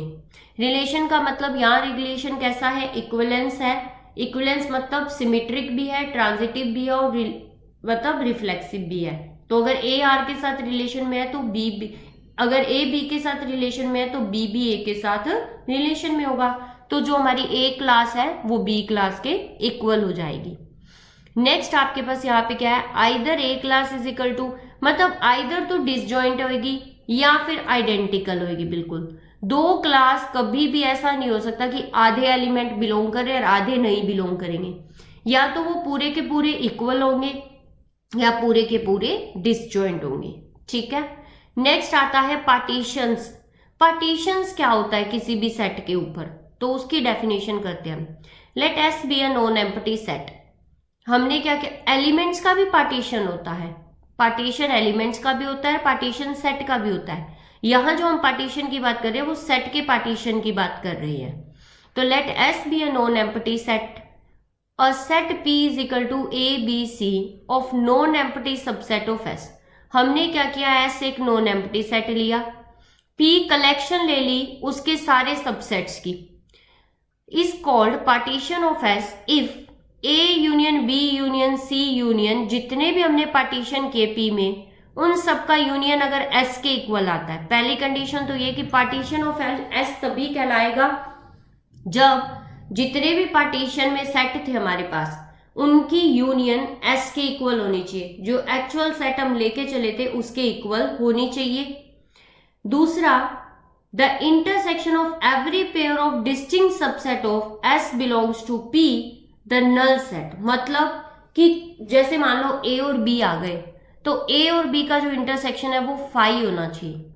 रिलेशन का मतलब यहाँ रिलेशन कैसा है? इक्विवेलेंस है। इक्विवेलेंस मतलब सिमेट्रिक भी है, ट्रांजिटिव भी है, और मतलब रिफ्लेक्सिव भी है। तो अगर ए आर के साथ रिलेशन में है तो बी, अगर ए बी के साथ रिलेशन में है तो बी भी ए के साथ रिलेशन में होगा। तो जो हमारी ए क्लास है वो बी क्लास के इक्वल हो जाएगी। नेक्स्ट आपके पास यहाँ पे क्या है? Either a class is equal to, मतलब आइदर तो डिसजॉइंट होगी या फिर आइडेंटिकल होगी। बिल्कुल दो क्लास कभी भी ऐसा नहीं हो सकता कि आधे एलिमेंट बिलोंग करें और आधे नहीं बिलोंग करेंगे। या तो वो पूरे के पूरे इक्वल होंगे या पूरे के पूरे डिसजॉइंट होंगे। ठीक है। नेक्स्ट आता है पार्टीशंस। पार्टीशंस क्या होता है किसी भी सेट के ऊपर? तो उसकी डेफिनेशन करते हैं हम। Let S be a non empty set. हमने क्या किया? एलिमेंट्स का भी पार्टीशन होता है। पार्टीशन एलिमेंट्स का भी होता है, पार्टीशन सेट का भी होता है। यहां जो हम पार्टीशन की बात कर रहे हैं वो सेट के पार्टीशन की बात कर रहे हैं। तो let S be a non empty set, a set P is equal to A, B, C of non-empty subset of S। हमने क्या किया? S एक नॉन एम्प्टी सेट लिया, P कलेक्शन ले ली उसके सारे सबसेट्स की, is called partition of S if A union B union C union, जितने भी हमने पार्टीशन किए P में, उन सबका यूनियन अगर S के इक्वल आता है। पहली कंडीशन तो ये कि पार्टीशन ऑफ S तभी कहलाएगा जब जितने भी पार्टीशन में सेट थे हमारे पास उनकी यूनियन एस के इक्वल होनी चाहिए। जो एक्चुअल सेट हम लेके चले थे उसके इक्वल होनी चाहिए। दूसरा, the intersection of every pair of distinct subset of S belongs to P the null set. मतलब कि जैसे मान लो ए और बी आ गए तो ए और बी का जो इंटरसेक्शन है वो फाई होना चाहिए।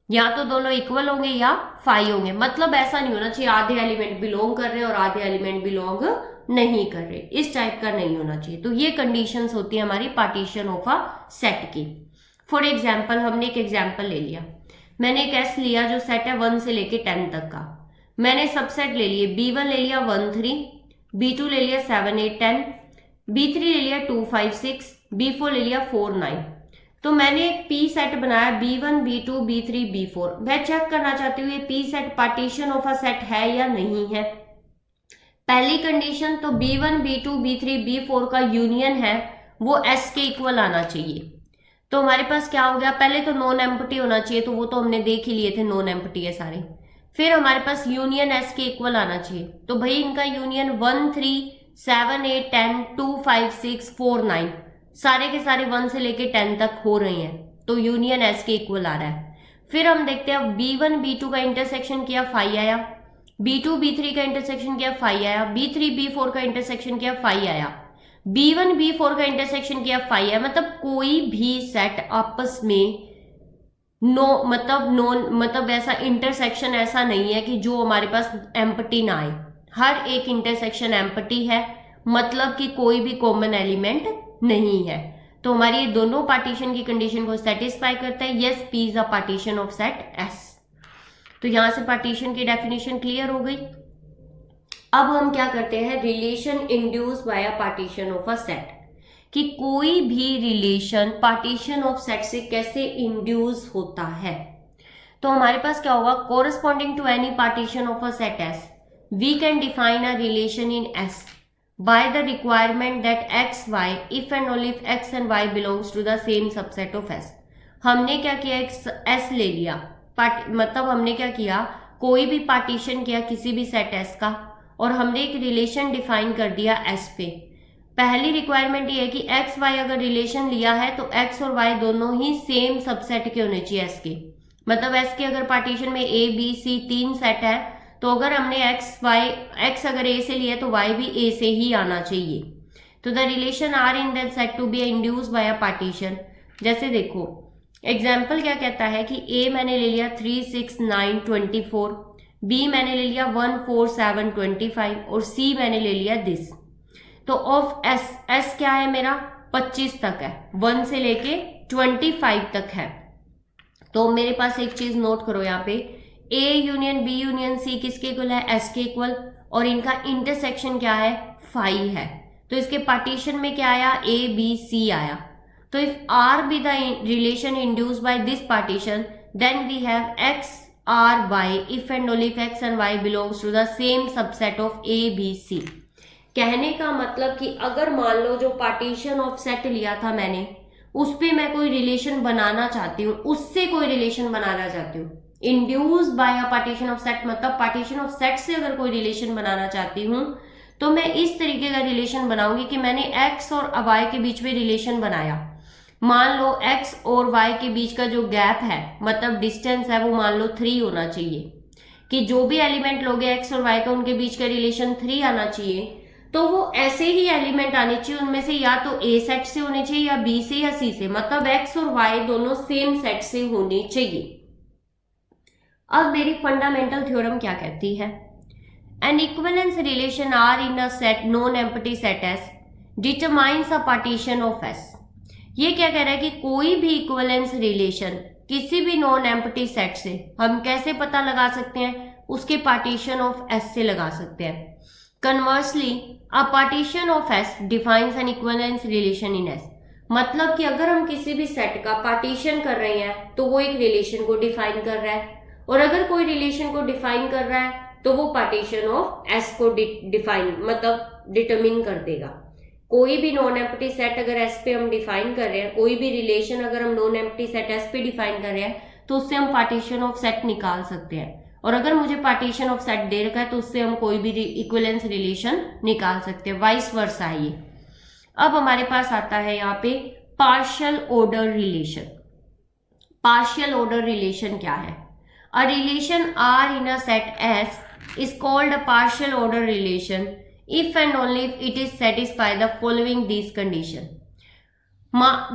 या तो दोनों इक्वल होंगे या फाई होंगे। मतलब ऐसा नहीं होना चाहिए आधे एलिमेंट बिलोंग कर रहे हैं और आधे एलिमेंट बिलोंग नहीं कर रहे, इस टाइप का नहीं होना चाहिए। तो ये कंडीशंस होती है हमारी पार्टीशन ऑफ अ सेट की। फॉर एग्जाम्पल हमने एक एग्जाम्पल ले लिया, मैंने एक एस लिया जो सेट है 1 से लेके 10 तक का। मैंने सबसेट ले लिए, B1 ले लिया 1 3, B2 ले लिया 7 8 10, B3 ले लिया 2 5 6, B4 ले लिया 4 9। तो मैंने एक पी सेट बनाया B1 B2 B3 B4। मैं चेक करना चाहती हूँ ये P set partition of a set है या नहीं है। पहली कंडीशन तो B1 B2 B3 B4 का यूनियन है वो S के इक्वल आना चाहिए। तो हमारे पास क्या हो गया? पहले तो नॉन एम्प्टी होना चाहिए, तो वो तो हमने देख ही लिए थे, नॉन एम्प्टी है सारे। फिर हमारे पास यूनियन S के इक्वल आना चाहिए, तो भाई इनका यूनियन 1 3 7 8 10 2 5 6 4 9 सारे के सारे 1 से लेके 10 तक हो रहे हैं, तो यूनियन S के इक्वल आ रहा है। फिर हम देखते हैं B1 B2 का इंटरसेक्शन किया फाई आया, B2 B3 का इंटरसेक्शन किया फाई आया, B3 B4 का इंटरसेक्शन किया फाई आया, B1 B4 का इंटरसेक्शन किया फाई आया। मतलब कोई भी सेट आपस में मतलब ऐसा इंटरसेक्शन ऐसा नहीं है कि जो हमारे पास एम्प्टी ना आए। हर एक इंटरसेक्शन एम्प्टी है, मतलब कि कोई भी कॉमन एलिमेंट नहीं है। तो हमारी ये दोनों पार्टीशन की कंडीशन को सेटिस्फाई करता है। Yes, P is a partition of set S. तो यहां से पार्टीशन की डेफिनेशन क्लियर हो गई। अब हम क्या करते हैं? Relation induce by a partition of a set, कि कोई भी रिलेशन पार्टीशन ऑफ सेट से कैसे इंड्यूस होता है। तो हमारे पास क्या होगा? Corresponding to any partition of a set S we can define a relation in S by the requirement that x, y, if and only if x and y belongs to the same subset of S। हमने क्या किया? एक S ले लिया, मतलब हमने क्या किया? कोई भी पार्टीशन किया किसी भी सेट S का, और हमने एक रिलेशन डिफाइन कर दिया S पे। पहली रिक्वायरमेंट ये है कि एक्स वाई अगर रिलेशन लिया है तो एक्स और वाई दोनों ही सेम सबसेट के होने चाहिए एस के। मतलब एस के अगर पार्टीशन में ए बी सी 3 सेट है तो अगर हमने एक्स अगर ए से लिया तो वाई भी ए से ही आना चाहिए। तो the relation R in that set to be induce by a partition. जैसे देखो एग्जाम्पल क्या कहता है कि ए मैंने ले लिया 3 6 9 24, बी मैंने ले लिया 1 4 7 25 और सी मैंने ले लिया दिस। तो ऑफ एस क्या है मेरा 25 तक है, 1 से लेके 25 तक है। तो मेरे पास एक चीज नोट करो यहाँ पे, A union B union C किसके इक्वल है, एस के इक्वल, और इनका इंटरसेक्शन क्या है 5 है। तो इसके पार्टीशन में क्या आया, ए बी सी आया। तो if R be the relation induce by this partition then we have X R Y if and only if X and Y belongs to the same subset of A B C. कहने का मतलब कि अगर मान लो जो partition of set लिया था मैंने उस पे मैं कोई रिलेशन बनाना चाहती हूँ, उससे कोई रिलेशन बनाना चाहती हूँ, induce by a partition of set, मतलब पार्टीशन ऑफ सेट से अगर कोई रिलेशन बनाना चाहती हूँ तो मैं इस तरीके का रिलेशन बनाऊंगी कि मैंने एक्स और वाई के बीच में रिलेशन बनाया। मान लो एक्स और वाई के बीच का जो गैप है मतलब डिस्टेंस है वो मान लो 3 होना चाहिए, कि जो भी एलिमेंट लोगे एक्स और वाई का उनके बीच का रिलेशन 3 आना चाहिए। तो वो ऐसे ही एलिमेंट आने चाहिए, उनमें से या तो ए सेट से होने चाहिए या बी से या सी से, मतलब एक्स और वाई दोनों सेम सेट से होने चाहिए। अब मेरी फंडामेंटल थ्योरम क्या कहती है, an equivalence relation R in a set non empty set S determines a partition of S. ये क्या कह रहा है कि कोई भी इक्विवेलेंस रिलेशन किसी भी नॉन एम्प्टी सेट से हम कैसे पता लगा सकते हैं, उसके पार्टीशन ऑफ एस से लगा सकते हैं। Conversely, a partition of S defines an equivalence relation in S। मतलब कि अगर हम किसी भी सेट का पार्टीशन कर रहे हैं तो वो एक रिलेशन को डिफाइन कर रहा है, और अगर कोई रिलेशन को डिफाइन कर रहा है तो वो पार्टीशन ऑफ S को डिफाइन मतलब डिटरमिन कर देगा। कोई भी नॉन एम्प्टी सेट अगर S पे हम डिफाइन कर रहे हैं, कोई भी रिलेशन अगर हम नॉन एम्प्टी सेट S पे डिफाइन कर रहे हैं तो उससे हम पार्टीशन ऑफ सेट निकाल सकते हैं। और अगर मुझे पार्टीशन ऑफ सेट दे रखा है तो उससे हम कोई भी इक्विवेलेंस रिलेशन निकाल सकते हैं, वाइस वर्सा है ये। अब हमारे पास आता है यहाँ पे partial order relation. Partial order relation क्या है, a relation R in a set S is called a partial order relation if and only if it is satisfy the following these condition.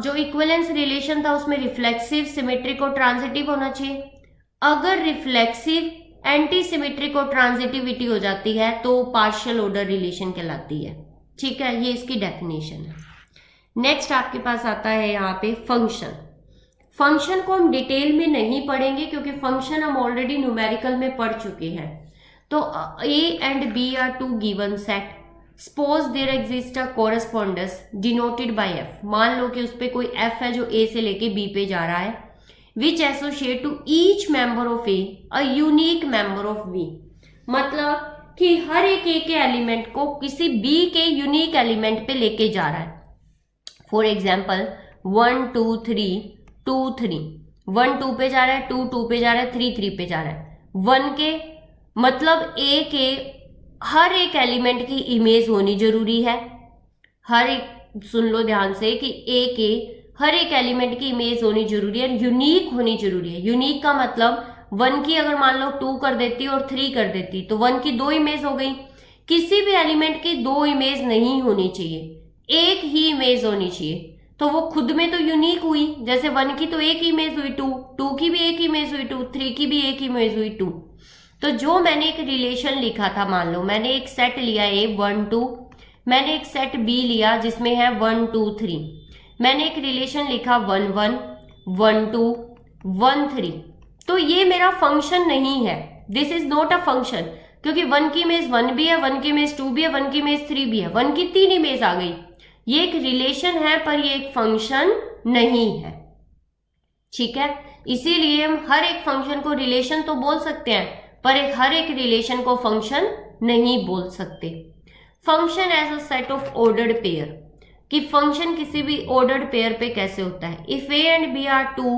जो इक्विवेलेंस रिलेशन था उसमें reflexive, symmetric और transitive होना चाहिए। अगर reflexive, anti symmetric और transitivity हो जाती है तो पार्शियल ऑर्डर रिलेशन कहलाती है। ठीक है, ये इसकी डेफिनेशन है। नेक्स्ट आपके पास आता है यहाँ पे फंक्शन। फंक्शन को हम डिटेल में नहीं पढ़ेंगे क्योंकि फंक्शन हम ऑलरेडी न्यूमेरिकल में पढ़ चुके हैं। तो A and B are two given set, suppose there exist a correspondence denoted by F. मान लो कि उस पर कोई एफ है जो ए से लेके बी पे जा रहा है, which associate to each member of A a unique member of B। मतलब कि हर एक ए के एलिमेंट को किसी बी के यूनिक एलिमेंट पे लेके जा रहा है। फॉर एग्जाम्पल 1 2 3 2 3, 1 2 पे जा रहा है, 2 2 पे जा रहा है, 3 3 पे जा रहा है। 1 के मतलब ए के हर एक एलिमेंट की इमेज होनी जरूरी है। हर एक, सुन लो ध्यान से, कि ए के हर एक एलिमेंट की इमेज होनी जरूरी है, यूनिक होनी जरूरी है। यूनिक का मतलब 1 की अगर मान लो 2 कर देती और 3 कर देती तो 1 की 2 इमेज हो गई। किसी भी एलिमेंट की 2 इमेज नहीं होनी चाहिए, एक ही इमेज होनी चाहिए। तो वो खुद में तो यूनिक हुई, जैसे 1 की तो एक इमेज हुई 2, 2 की भी एक इमेज हुई 2, 3 की भी एक इमेज हुई 2। तो जो मैंने एक रिलेशन लिखा था, मान लो मैंने एक सेट लिया A 1 2, मैंने एक सेट B लिया जिसमें है 1 2 3, मैंने एक रिलेशन लिखा 1 1 1 2 1 3। तो ये मेरा फंक्शन नहीं है, this is not a function, क्योंकि 1 की इमेज 1 भी है, 1 की इमेज 2 भी है, 1 की इमेज 3 भी है, 1 की 3 इमेज आ गई। ये एक रिलेशन है पर ये एक फंक्शन नहीं है। ठीक है, इसीलिए हम हर एक फंक्शन को रिलेशन तो बोल सकते हैं पर हर एक रिलेशन को फंक्शन नहीं बोल सकते। Function as a set of ordered pair, कि फंक्शन किसी भी ऑर्डर्ड पेयर पे कैसे होता है। If A and B are two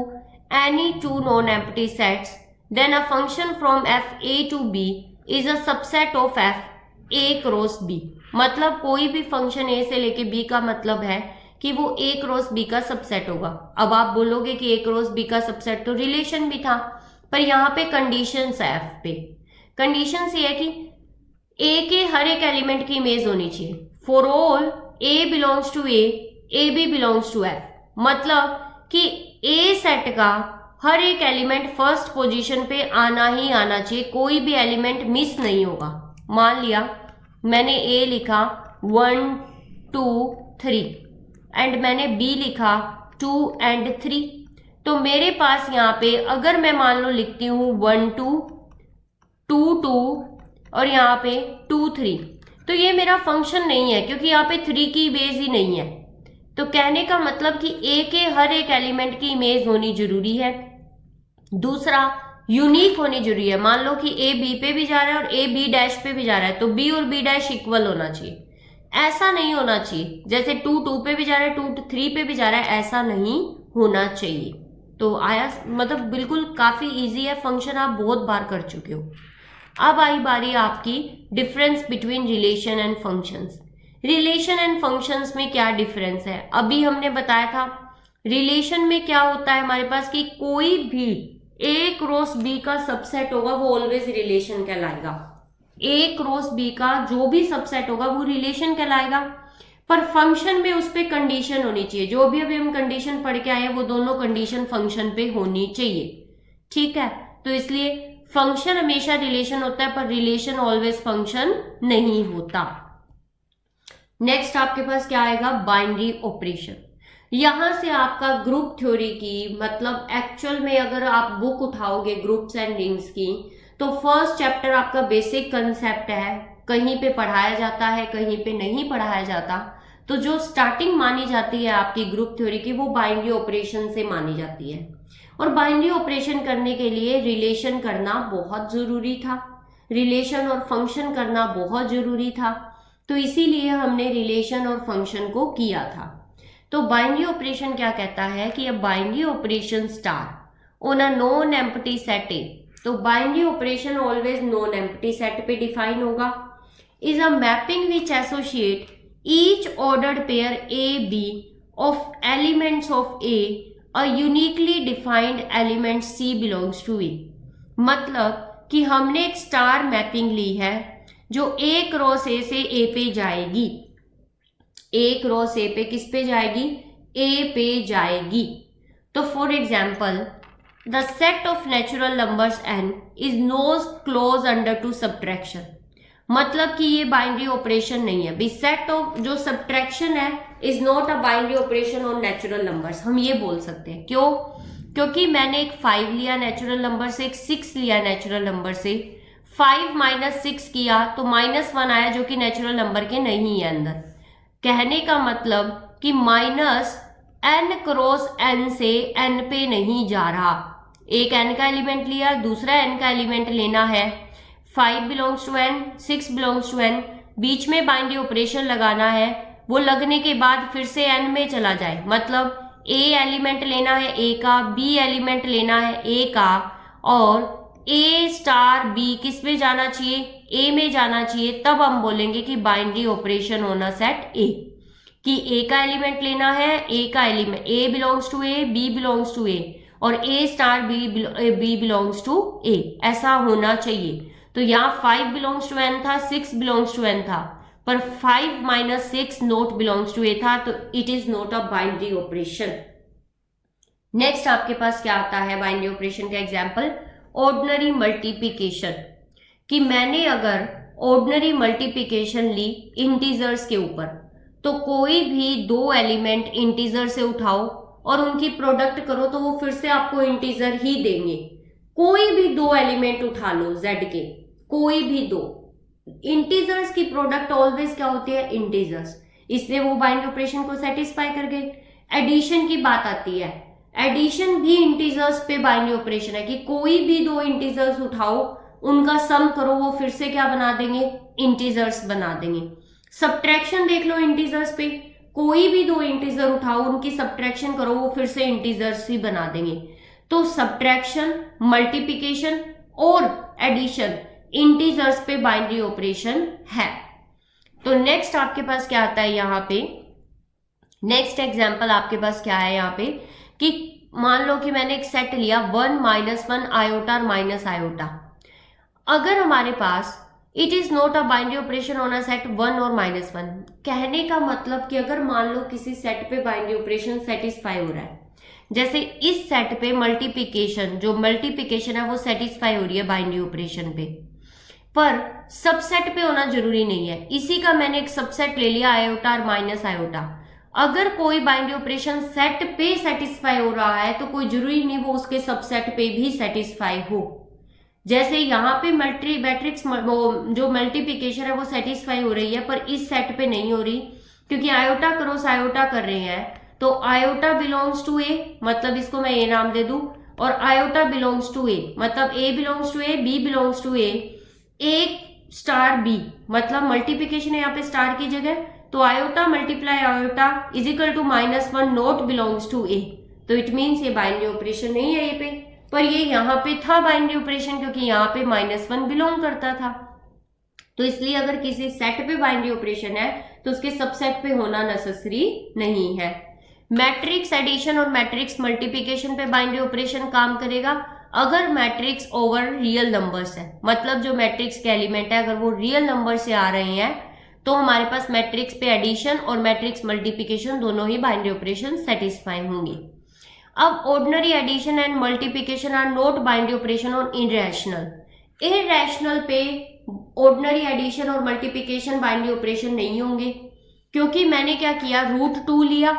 any two non empty sets then a function from F A to B is a subset of F A cross B, मतलब कोई भी फंक्शन ए से लेके बी का मतलब है कि वो ए क्रॉस बी का सबसेट होगा। अब आप बोलोगे कि ए क्रॉस बी का सबसेट तो रिलेशन भी था, पर यहाँ पे कंडीशंस है एफ पे। कंडीशंस ये है कि ए के हर एक एलिमेंट की इमेज होनी चाहिए। For all A belongs to A B belongs to F, मतलब कि ए सेट का हर एक एलिमेंट फर्स्ट पोजीशन पे आना ही आना चाहिए, कोई भी एलिमेंट मिस नहीं होगा। मान लिया मैंने ए लिखा 1 2 3 एंड मैंने बी लिखा 2 एंड 3, तो मेरे पास यहाँ पे अगर मैं मान लो लिखती हूँ 1 2 2 2 और यहाँ पे 2 3, तो ये मेरा फंक्शन नहीं है क्योंकि यहाँ पे 3 की इमेज ही नहीं है। तो कहने का मतलब कि ए के हर एक एलिमेंट की इमेज होनी जरूरी है। दूसरा, यूनिक होनी जरूरी है। मान लो कि ए बी पे भी जा रहा है और ए बी डैश पे भी जा रहा है, तो बी और बी डैश इक्वल होना चाहिए। ऐसा नहीं होना चाहिए जैसे 2 2 पे भी जा रहा है 2 3 पे भी जा रहा है, ऐसा नहीं होना चाहिए। तो आया, मतलब बिल्कुल काफी इजी है, फंक्शन आप बहुत बार कर चुके हो। अब आई बारी आपकी difference between relation and functions. Relation and functions में क्या डिफरेंस है, अभी हमने बताया था। रिलेशन में क्या होता है हमारे पास कि कोई भी ए क्रॉस बी का सबसेट होगा वो ऑलवेज रिलेशन कहलाएगा। ए क्रॉस बी का जो भी सबसेट होगा वो रिलेशन कहलाएगा। पर फंक्शन में उस पर कंडीशन होनी चाहिए, जो भी अभी हम कंडीशन पढ़ के आए हैं वो दोनों कंडीशन फंक्शन पे होनी चाहिए। ठीक है, तो इसलिए फंक्शन हमेशा रिलेशन होता है पर रिलेशन ऑलवेज फंक्शन नहीं होता। नेक्स्ट आपके पास क्या आएगा, बाइनरी ऑपरेशन। यहां से आपका ग्रुप थ्योरी की, मतलब एक्चुअल में अगर आप बुक उठाओगे ग्रुप्स एंड रिंग्स की, तो फर्स्ट चैप्टर आपका बेसिक कंसेप्ट है, कहीं पे पढ़ाया जाता है कहीं पे नहीं पढ़ाया जाता। तो जो स्टार्टिंग मानी जाती है आपकी ग्रुप थ्योरी की वो बाइनरी ऑपरेशन से मानी जाती है। और बाइनरी ऑपरेशन करने के लिए रिलेशन करना बहुत जरूरी था, रिलेशन और फंक्शन करना बहुत जरूरी था, तो इसीलिए हमने रिलेशन और फंक्शन को किया था। तो बाइनरी ऑपरेशन क्या कहता है कि अब binary operation star on a non empty set A, तो binary operation always non empty set पे डिफाइन होगा। Is a mapping which associate each ordered pair A B of elements of A a uniquely defined element C belongs to A, मतलब कि हमने एक star mapping ली है जो ए cross A से ए पे जाएगी। ए क्रॉस ए पे किस पे जाएगी, ए पे जाएगी। तो for example the set of natural numbers n is not close under to subtraction, मतलब कि ये बाइनरी ऑपरेशन नहीं है। बी सेट ऑफ जो सब्ट्रैक्शन है is not a binary operation on natural numbers, हम ये बोल सकते हैं। क्यों, क्योंकि मैंने एक 5 लिया नेचुरल नंबर से, एक 6 लिया नेचुरल नंबर से, 5 माइनस 6 किया तो -1 आया जो कि नेचुरल नंबर के नहीं है अंदर। कहने का मतलब कि माइनस n क्रॉस n से n पे नहीं जा रहा। एक n का एलिमेंट लिया, दूसरा n का एलिमेंट लेना है, 5 belongs to n, 6 belongs to n, बीच में बाइनरी ऑपरेशन लगाना है, वो लगने के बाद फिर से n में चला जाए, मतलब a एलिमेंट लेना है a का, b एलिमेंट लेना है a का, और a स्टार b किस में जाना चाहिए, a में जाना चाहिए। तब हम बोलेंगे कि बाइनरी ऑपरेशन होना सेट a, कि a का एलिमेंट लेना है, a का element a belongs to a, b belongs to a, और a star b belongs to a, ऐसा होना चाहिए। तो यहाँ 5 बिलोंग्स टू n था, 6 बिलोंग्स टू n था, पर 5 minus 6 not belongs to a था, तो it is not a binary operation. Next आपके पास क्या आता है बाइनरी ऑपरेशन का एग्जाम्पल, ऑर्डिनरी मल्टीप्लिकेशन, कि मैंने अगर ऑर्डिनरी मल्टीप्लिकेशन ली इंटीजर्स के ऊपर, तो कोई भी दो एलिमेंट इंटीजर से उठाओ और उनकी प्रोडक्ट करो तो वो फिर से आपको इंटीजर ही देंगे। कोई भी दो एलिमेंट उठा लो z के, कोई भी दो इंटीजर्स की प्रोडक्ट ऑलवेज क्या होती है, इंटीजर्स, इसलिए वो बाइनरी ऑपरेशन को सेटिस्फाई कर गए। एडिशन की बात आती है, एडिशन भी इंटीजर्स पे बाइनरी ऑपरेशन है कि कोई भी दो इंटीजर्स उठाओ उनका सम करो, वो फिर से क्या बना देंगे, इंटीजर्स बना देंगे। सब्ट्रैक्शन देख लो इंटीजर्स पे, कोई भी दो इंटीजर उठाओ उनकी सब्ट्रैक्शन करो वो फिर से इंटीजर्स ही बना देंगे। तो सब्ट्रैक्शन, मल्टीप्लिकेशन और एडिशन, इंटीजर्स पे बाइनरी ऑपरेशन है। तो नेक्स्ट आपके पास क्या आता है यहाँ पे, नेक्स्ट एग्जांपल आपके पास क्या है यहाँ पे कि मान लो कि मैंने एक सेट लिया 1 -1 आयोटा और माइनस आयोटा। अगर हमारे पास it is not a binary operation on a set 1 और -1, कहने का मतलब कि अगर मान लो किसी सेट पे बाइनरी ऑपरेशन सेटिस्फाई हो रहा है, जैसे इस सेट पे मल्टीप्लिकेशन, जो मल्टीप्लिकेशन है वो सेटिस्फाई हो रही है बाइनरी ऑपरेशन पे, पर सबसेट पे होना जरूरी नहीं है। इसी का मैंने एक सबसेट ले लिया आयोटा और माइनस आयोटा। अगर कोई बाइनरी ऑपरेशन सेट पे सेटिस्फाई हो रहा है तो कोई जरूरी नहीं वो उसके सबसेट पे भी सेटिस्फाई हो। जैसे यहाँ पे मैट्रिक्स जो मल्टीप्लिकेशन है वो सेटिस्फाई हो रही है, पर इस सेट पे नहीं हो रही, क्योंकि आयोटा क्रॉस आयोटा कर रहे हैं। तो आयोटा बिलोंग्स टू ए, मतलब इसको मैं ए नाम दे दूं, और आयोटा बिलोंग्स टू ए मतलब A belongs to A, B belongs to A star B, मतलब मल्टीप्लिकेशन है यहाँ पे स्टार की जगह। तो iota multiply iota is equal to -1 not belongs to A. तो इट मीन्स ये बाइनरी ऑपरेशन नहीं है ये पे, पर ये यहाँ पे था बाइनरी ऑपरेशन, क्योंकि यहाँ पे -1 बिलोंग करता था। तो इसलिए अगर किसी सेट पे बाइनरी ऑपरेशन है तो उसके सबसेट पे होना नेसेसरी नहीं है। मैट्रिक्स एडिशन और मैट्रिक्स मल्टीप्लिकेशन पे बाइनरी ऑपरेशन काम करेगा अगर मैट्रिक्स ओवर रियल नंबर्स है, मतलब जो मैट्रिक्स के एलिमेंट है अगर वो रियल नंबर से आ रहे हैं तो हमारे पास मैट्रिक्स पे एडिशन और मैट्रिक्स मल्टीप्लिकेशन दोनों ही बाइनरी ऑपरेशन सेटिस्फाई होंगी। अब ordinary addition and multiplication are not binary operation on irrational. Irrational पे ऑर्डिनरी एडिशन और मल्टीप्लिकेशन बाइनरी ऑपरेशन नहीं होंगे, क्योंकि मैंने क्या किया, √2 लिया,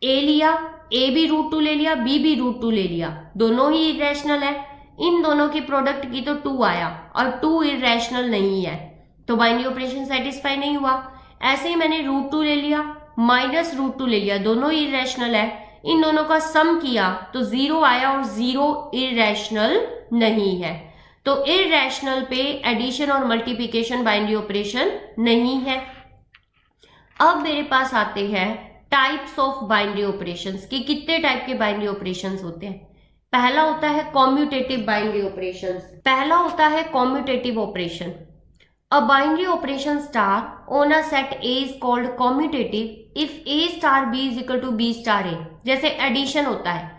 ए लिया, ए भी √2 ले लिया, बी भी √2 ले लिया, दोनों ही इररेशनल है। इन दोनों की प्रोडक्ट की तो 2 आया और 2 इररेशनल नहीं है, तो बाइनरी ऑपरेशन सेटिस्फाई नहीं हुआ। ऐसे ही मैंने √2 ले लिया, -√2 ले लिया, दोनों ही इररेशनल है, इन दोनों का सम किया तो 0 आया और 0 इररेशनल नहीं है। तो इररेशनल पे एडिशन और मल्टीप्लिकेशन बाइनरी ऑपरेशन नहीं है। अब मेरे पास आते हैं टाइप्स ऑफ बाइनरी ऑपरेशंस कि कितने टाइप के बाइनरी ऑपरेशंस होते हैं। पहला होता है कॉम्यूटेटिव बाइनरी ऑपरेशंस। पहला होता है commutative operation. A binary operation star on a set A is called commutative if A star B is equal to B star A. जैसे एडिशन होता है,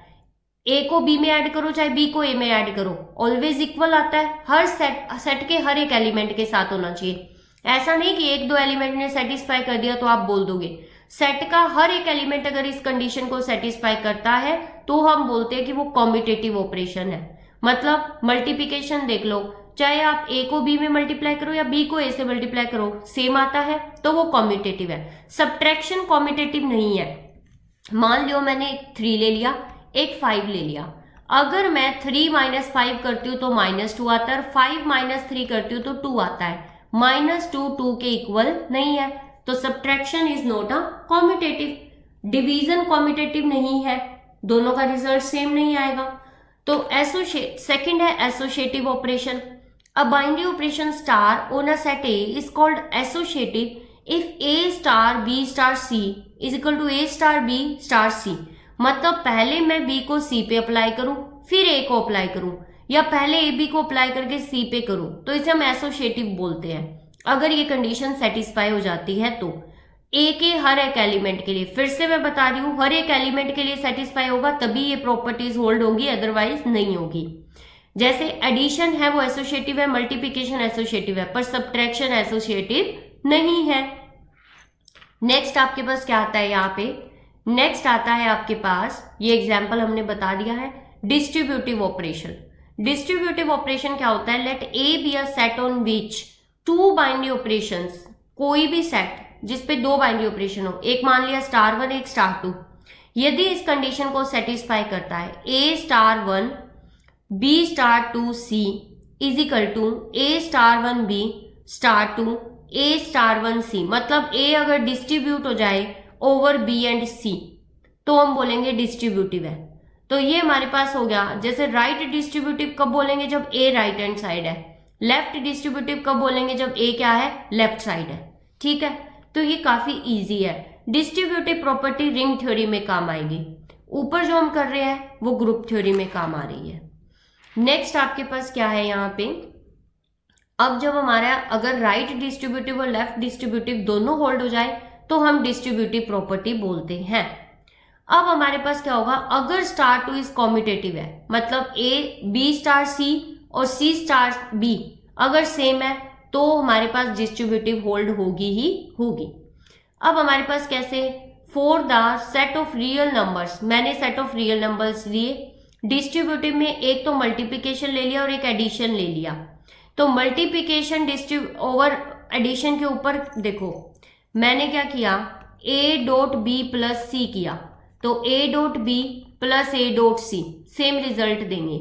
ए को बी में ऐड करो चाहे बी को ए में ऐड करो, ऑलवेज इक्वल आता है। हर सेट के हर एक एलिमेंट के साथ होना चाहिए। ऐसा नहीं कि एक दो एलिमेंट ने सेटिस्फाई कर दिया तो आप बोल दोगे। सेट का हर एक एलिमेंट अगर इस कंडीशन को सेटिस्फाई करता है तो हम बोलते हैं कि वो कॉम्यूटेटिव ऑपरेशन है। मतलब मल्टीप्लिकेशन देख लो, चाहे आप ए को बी में मल्टीप्लाई करो या बी को ए से मल्टीप्लाई करो, सेम आता है तो वो कॉम्यूटेटिव है। सबट्रैक्शन कॉम्यूटेटिव नहीं है। मान लियो मैंने एक 3 ले लिया, एक 5 ले लिया, अगर मैं 3 - 5 करती हूँ तो -2 आता है, और 5 - 3 करती हूँ तो 2 आता है। -2 2 के इक्वल नहीं है, तो subtraction is not a commutative. Division commutative नहीं है, दोनों का रिजल्ट सेम नहीं आएगा। तो सेकंड है associative operation. A binary operation star on a set A is called associative if A star B star C is equal to A star B star C. मतलब पहले मैं बी को सी पे apply करूं फिर ए को अप्लाई करूं, या पहले ए बी को अप्लाई करके सी पे करूं, तो इसे हम एसोसिएटिव बोलते हैं। अगर ये कंडीशन सेटिस्फाई हो जाती है तो ए के हर एक एलिमेंट के लिए, फिर से मैं बता रही हूं, हर एक एलिमेंट के लिए सेटिस्फाई होगा तभी ये प्रॉपर्टीज होल्ड होंगी, अदरवाइज नहीं होगी। जैसे एडिशन है वो एसोसिएटिव है, मल्टीप्लिकेशन एसोसिएटिव है, पर सब्ट्रैक्शन एसोसिएटिव नहीं है। नेक्स्ट आपके पास क्या आता है यहाँ पे, नेक्स्ट आता है आपके पास, ये एग्जाम्पल हमने बता दिया है, डिस्ट्रीब्यूटिव ऑपरेशन। डिस्ट्रीब्यूटिव ऑपरेशन क्या होता है, let A be a set on which 2 binary operations, कोई भी सेट जिसपे 2 बाइनरी ऑपरेशन हो, एक मान लिया *1 एक *2, यदि इस कंडीशन को सेटिस्फाई करता है A*1 B*2 C is equal to A*1 B *2 A*1 C, मतलब A अगर डिस्ट्रीब्यूट हो जाए ओवर B एंड C तो हम बोलेंगे डिस्ट्रीब्यूटिव है। तो ये हमारे पास हो गया। जैसे राइट डिस्ट्रीब्यूटिव कब बोलेंगे, जब A राइट हैंड साइड है। लेफ्ट डिस्ट्रीब्यूटिव कब बोलेंगे, जब A क्या है, लेफ्ट साइड है। ठीक है, तो ये काफी इजी है। डिस्ट्रीब्यूटिव प्रॉपर्टी रिंग थ्योरी में काम आएगी, ऊपर जो हम कर रहे हैं वो ग्रुप थ्योरी में काम आ रही है। नेक्स्ट आपके पास क्या है यहाँ पे, अब जब हमारा अगर राइट डिस्ट्रीब्यूटिव और लेफ्ट डिस्ट्रीब्यूटिव दोनों होल्ड हो जाए तो हम डिस्ट्रीब्यूटिव प्रॉपर्टी बोलते हैं। अब हमारे पास क्या होगा, अगर स्टार टू इज कॉम्यूटेटिव है, मतलब ए बी स्टार सी और सी स्टार बी अगर सेम है तो हमारे पास डिस्ट्रीब्यूटिव होल्ड होगी ही होगी। अब हमारे पास कैसे, for the set of real numbers, मैंने सेट ऑफ रियल नंबर्स लिए, डिस्ट्रीब्यूटिव में एक तो मल्टीप्लिकेशन ले लिया और एक एडिशन ले लिया। तो मल्टीप्लिकेशन ओवर एडिशन के ऊपर देखो मैंने क्या किया, a dot B plus C किया, तो a dot B plus a dot C same result देंगे।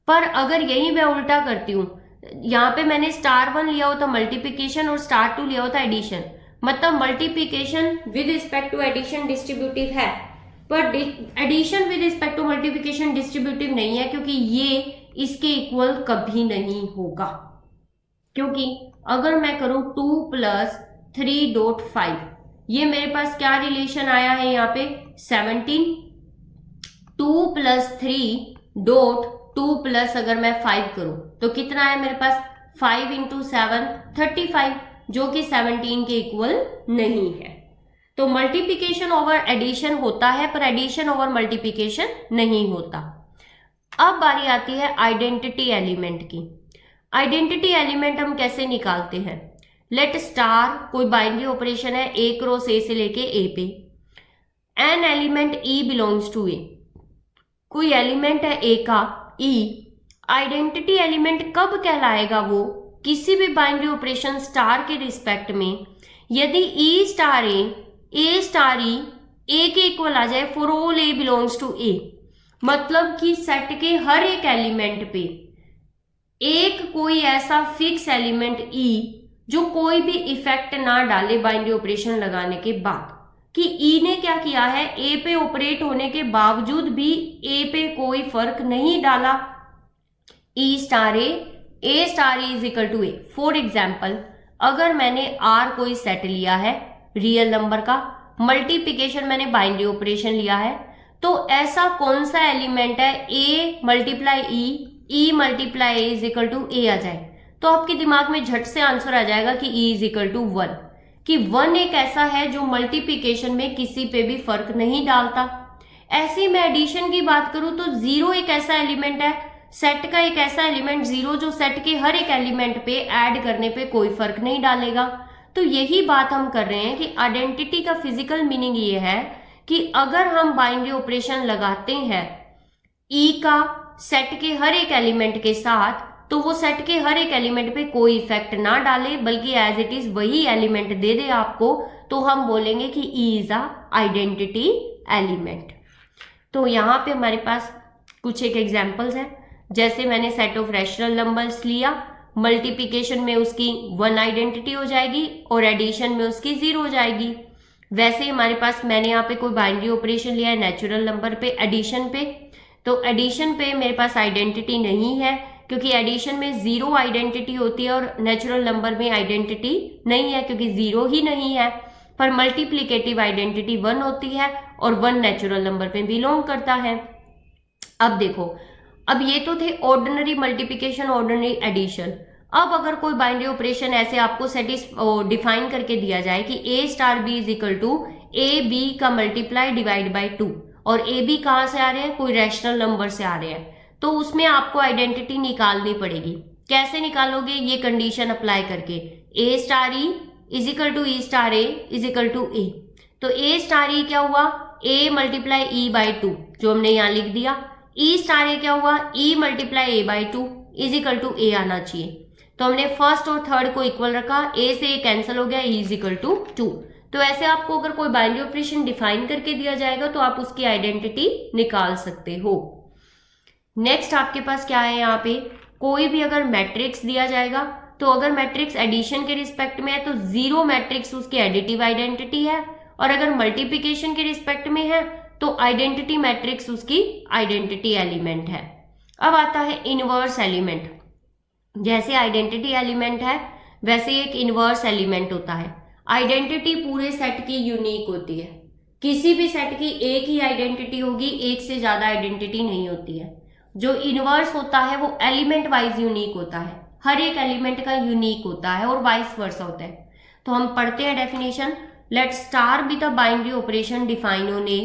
पर अगर यही मैं उल्टा करती हूँ, यहाँ पे मैंने स्टार वन लिया होता मल्टीप्लिकेशन और स्टार टू लिया होता एडिशन, मतलब multiplication with respect to addition distributive है, पर addition with respect to multiplication distributive नहीं है, क्योंकि ये इसके इक्वल कभी नहीं होगा। क्योंकि अगर मैं करूं 2 प्लस 3.5, ये मेरे पास क्या रिलेशन आया है यहाँ पे 17, 2 प्लस 3.2 प्लस अगर मैं 5 करूं तो कितना है मेरे पास 5 इंटू 7 35, जो कि 17 के इक्वल नहीं है। तो मल्टीप्लिकेशन ओवर एडिशन होता है पर एडिशन ओवर मल्टीप्लिकेशन नहीं होता। अब बारी आती है आइडेंटिटी एलिमेंट की। आइडेंटिटी एलिमेंट हम कैसे निकालते हैं, लेट स्टार कोई बाइनरी ऑपरेशन है ए क्रॉस ए से लेके ए पे, an element E belongs to A, कोई एलिमेंट है ए का ई, आइडेंटिटी एलिमेंट कब कहलाएगा, वो किसी भी बाइनरी ऑपरेशन स्टार के रिस्पेक्ट में यदि ई स्टार ए स्टार ई ए के इक्वल आ जाए for all A belongs to A, मतलब कि सेट के हर एक एलिमेंट पे एक कोई ऐसा फिक्स एलिमेंट ई जो कोई भी इफेक्ट ना डाले बाइनरी ऑपरेशन लगाने के बाद, कि ई ने क्या किया है, ए पे ऑपरेट होने के बावजूद भी ए पे कोई फर्क नहीं डाला, E star A star is equal to A. For example अगर मैंने आर कोई सेट लिया है रियल नंबर का, मल्टीप्लिकेशन मैंने बाइनरी ऑपरेशन लिया है, तो ऐसा कौन सा एलिमेंट है A multiply E multiply A is equal to A आ जाए, तो आपके दिमाग में झट से आंसर आ जाएगा कि ई इज इक्वल टू 1, कि 1 एक ऐसा है जो मल्टीप्लिकेशन में किसी पे भी फर्क नहीं डालता। ऐसे मैं एडिशन की बात करूं तो 0 एक ऐसा एलिमेंट है, सेट का एक ऐसा एलिमेंट 0 जो सेट के हर एक एलिमेंट पे ऐड करने पे कोई फर्क नहीं डालेगा। तो यही बात हम कर रहे हैं कि आइडेंटिटी का फिजिकल मीनिंग ये है कि अगर हम बाइनरी ऑपरेशन लगाते हैं ई का सेट के हर एक एलिमेंट के साथ, तो वो सेट के हर एक एलिमेंट पे कोई इफेक्ट ना डाले बल्कि एज इट इज वही एलिमेंट दे दे आपको, तो हम बोलेंगे कि E is a identity element. तो यहाँ पे हमारे पास कुछ एक एग्जांपल्स हैं, जैसे मैंने सेट ऑफ रैशनल नंबर्स लिया, मल्टीप्लिकेशन में उसकी 1 आइडेंटिटी हो जाएगी और एडिशन में उसकी 0 हो जाएगी। वैसे ही हमारे पास मैंने यहाँ पे कोई बाइनरी ऑपरेशन लिया है नेचुरल नंबर पे एडिशन पे, तो एडिशन पे मेरे पास आइडेंटिटी नहीं है क्योंकि एडिशन में 0 आइडेंटिटी होती है और नेचुरल नंबर में आइडेंटिटी नहीं है क्योंकि 0 ही नहीं है, पर मल्टीप्लिकेटिव आइडेंटिटी 1 होती है और 1 नेचुरल नंबर पे बिलोंग करता है। अब देखो, अब ये तो थे ऑर्डिनरी मल्टीप्लिकेशन ऑर्डिनरी एडिशन। अब अगर कोई बाइनरी ऑपरेशन ऐसे आपको डिफाइन करके दिया जाए कि A star B is equal to A B का मल्टीप्लाई डिवाइड बाई 2, और ए बी कहाँ से आ रहे हैं, कोई रैशनल नंबर से आ रहे हैं, तो उसमें आपको आइडेंटिटी निकालनी पड़ेगी। कैसे निकालोगे, ये कंडीशन अप्लाई करके, A star E is equal to E star A is equal to A, तो ए स्टार ई क्या हुआ, ए मल्टीप्लाई ई बाई 2 जो हमने यहाँ लिख दिया, ई स्टार ए क्या हुआ, E multiply A by 2 is equal to A आना चाहिए। तो हमने फर्स्ट और थर्ड को इक्वल रखा, ए से ए कैंसिल हो गया, ई इज इक्वल टू 2। तो ऐसे आपको अगर कोई बाइनरी ऑपरेशन डिफाइन करके दिया जाएगा तो आप उसकी आइडेंटिटी निकाल सकते हो। नेक्स्ट आपके पास क्या है, यहाँ पे कोई भी अगर मैट्रिक्स दिया जाएगा, तो अगर मैट्रिक्स एडिशन के रिस्पेक्ट में है तो 0 मैट्रिक्स उसकी एडिटिव आइडेंटिटी है, और अगर मल्टीप्लिकेशन के रिस्पेक्ट में है तो आइडेंटिटी मैट्रिक्स उसकी आइडेंटिटी एलिमेंट है। अब आता है इनवर्स एलिमेंट। जैसे आइडेंटिटी एलिमेंट है वैसे एक इनवर्स एलिमेंट होता है। आइडेंटिटी पूरे सेट की यूनिक होती है, किसी भी सेट की एक ही आइडेंटिटी होगी, एक से ज्यादा आइडेंटिटी नहीं होती है। जो इनवर्स होता है वो एलिमेंट वाइज यूनिक होता है, हर एक एलिमेंट का यूनिक होता है और वाइस वर्सा होता है। तो हम पढ़ते हैं definition. Let star be the binary operation define on A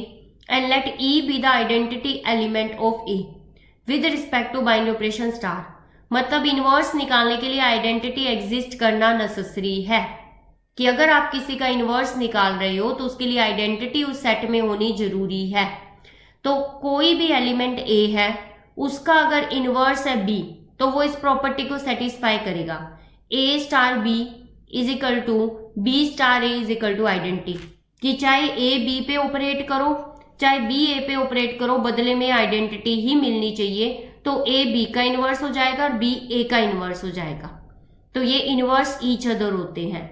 and let E be the identity element of A with respect to binary operation star. मतलब इनवर्स निकालने के लिए आइडेंटिटी एग्जिस्ट करना नेसेसरी है, कि अगर आप किसी का इनवर्स निकाल रहे हो तो उसके लिए आइडेंटिटी उस सेट में होनी जरूरी है। तो कोई भी एलिमेंट ए है, उसका अगर इनवर्स है बी तो वो इस प्रॉपर्टी को सेटिस्फाई करेगा। A star B is equal to B star A is equal to identity, कि चाहे ए बी पे ऑपरेट करो चाहे बी ए पे ऑपरेट करो, बदले में आइडेंटिटी ही मिलनी चाहिए। तो ए बी का इनवर्स हो जाएगा और बी ए का इनवर्स हो जाएगा। तो ये इनवर्स ईच अदर होते हैं।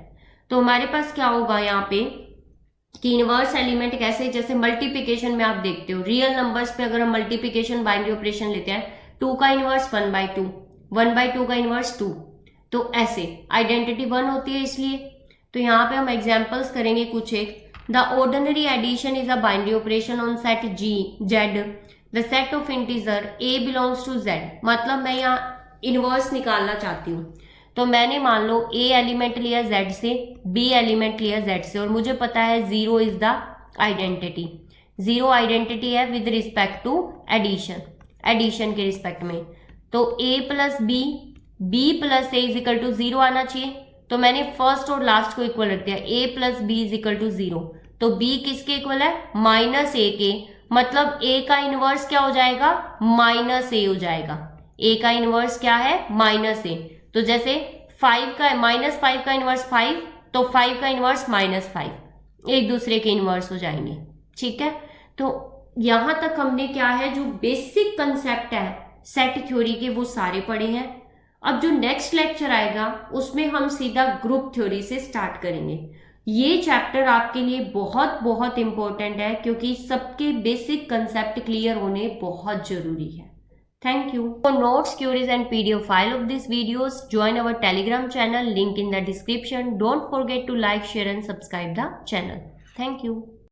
तो हमारे पास क्या होगा यहाँ पे कि इनवर्स एलिमेंट कैसे, जैसे मल्टीप्लिकेशन में आप देखते हो रियल नंबर्स पे अगर हम मल्टीप्लिकेशन बाइनरी ऑपरेशन लेते हैं, 2 का इनवर्स 1/2, 1/2 का इनवर्स 2, तो ऐसे आइडेंटिटी 1 होती है इसलिए। तो यहाँ पे हम एग्जांपल्स करेंगे कुछ एक। The ordinary addition is a binary operation on set G Z the set of integer A belongs to Z. मतलब मैं यहाँ इनवर्स निकालना चाहती हूँ, तो मैंने मान लो ए एलिमेंट लिया z से, बी एलिमेंट लिया z से, और मुझे पता है 0 इज द आइडेंटिटी। 0 आइडेंटिटी है with respect to addition, addition के रिस्पेक्ट में। तो a plus B, B plus A is equal to 0 आना चाहिए। तो मैंने फर्स्ट और लास्ट को इक्वल रख दिया, a plus B is equal to 0। तो b किसके इक्वल है? -a के। मतलब a का इनवर्स क्या हो जाएगा? -a हो जाएगा। a का इनवर्स क्या है? -a। तो जैसे 5 का -5 का इनवर्स 5, तो 5 का इनवर्स -5, एक दूसरे के इनवर्स हो जाएंगे। ठीक है, तो यहां तक हमने क्या है जो बेसिक कंसेप्ट है सेट थ्योरी के वो सारे पढ़े हैं। अब जो नेक्स्ट लेक्चर आएगा उसमें हम सीधा ग्रुप थ्योरी से स्टार्ट करेंगे। ये चैप्टर आपके लिए बहुत बहुत इंपॉर्टेंट है, क्योंकि सबके बेसिक कंसेप्ट क्लियर होने बहुत जरूरी है। Thank you. For notes, queries and PDF file of these videos, join our Telegram channel, link in the description. Don't forget to like, share and subscribe the channel. Thank you.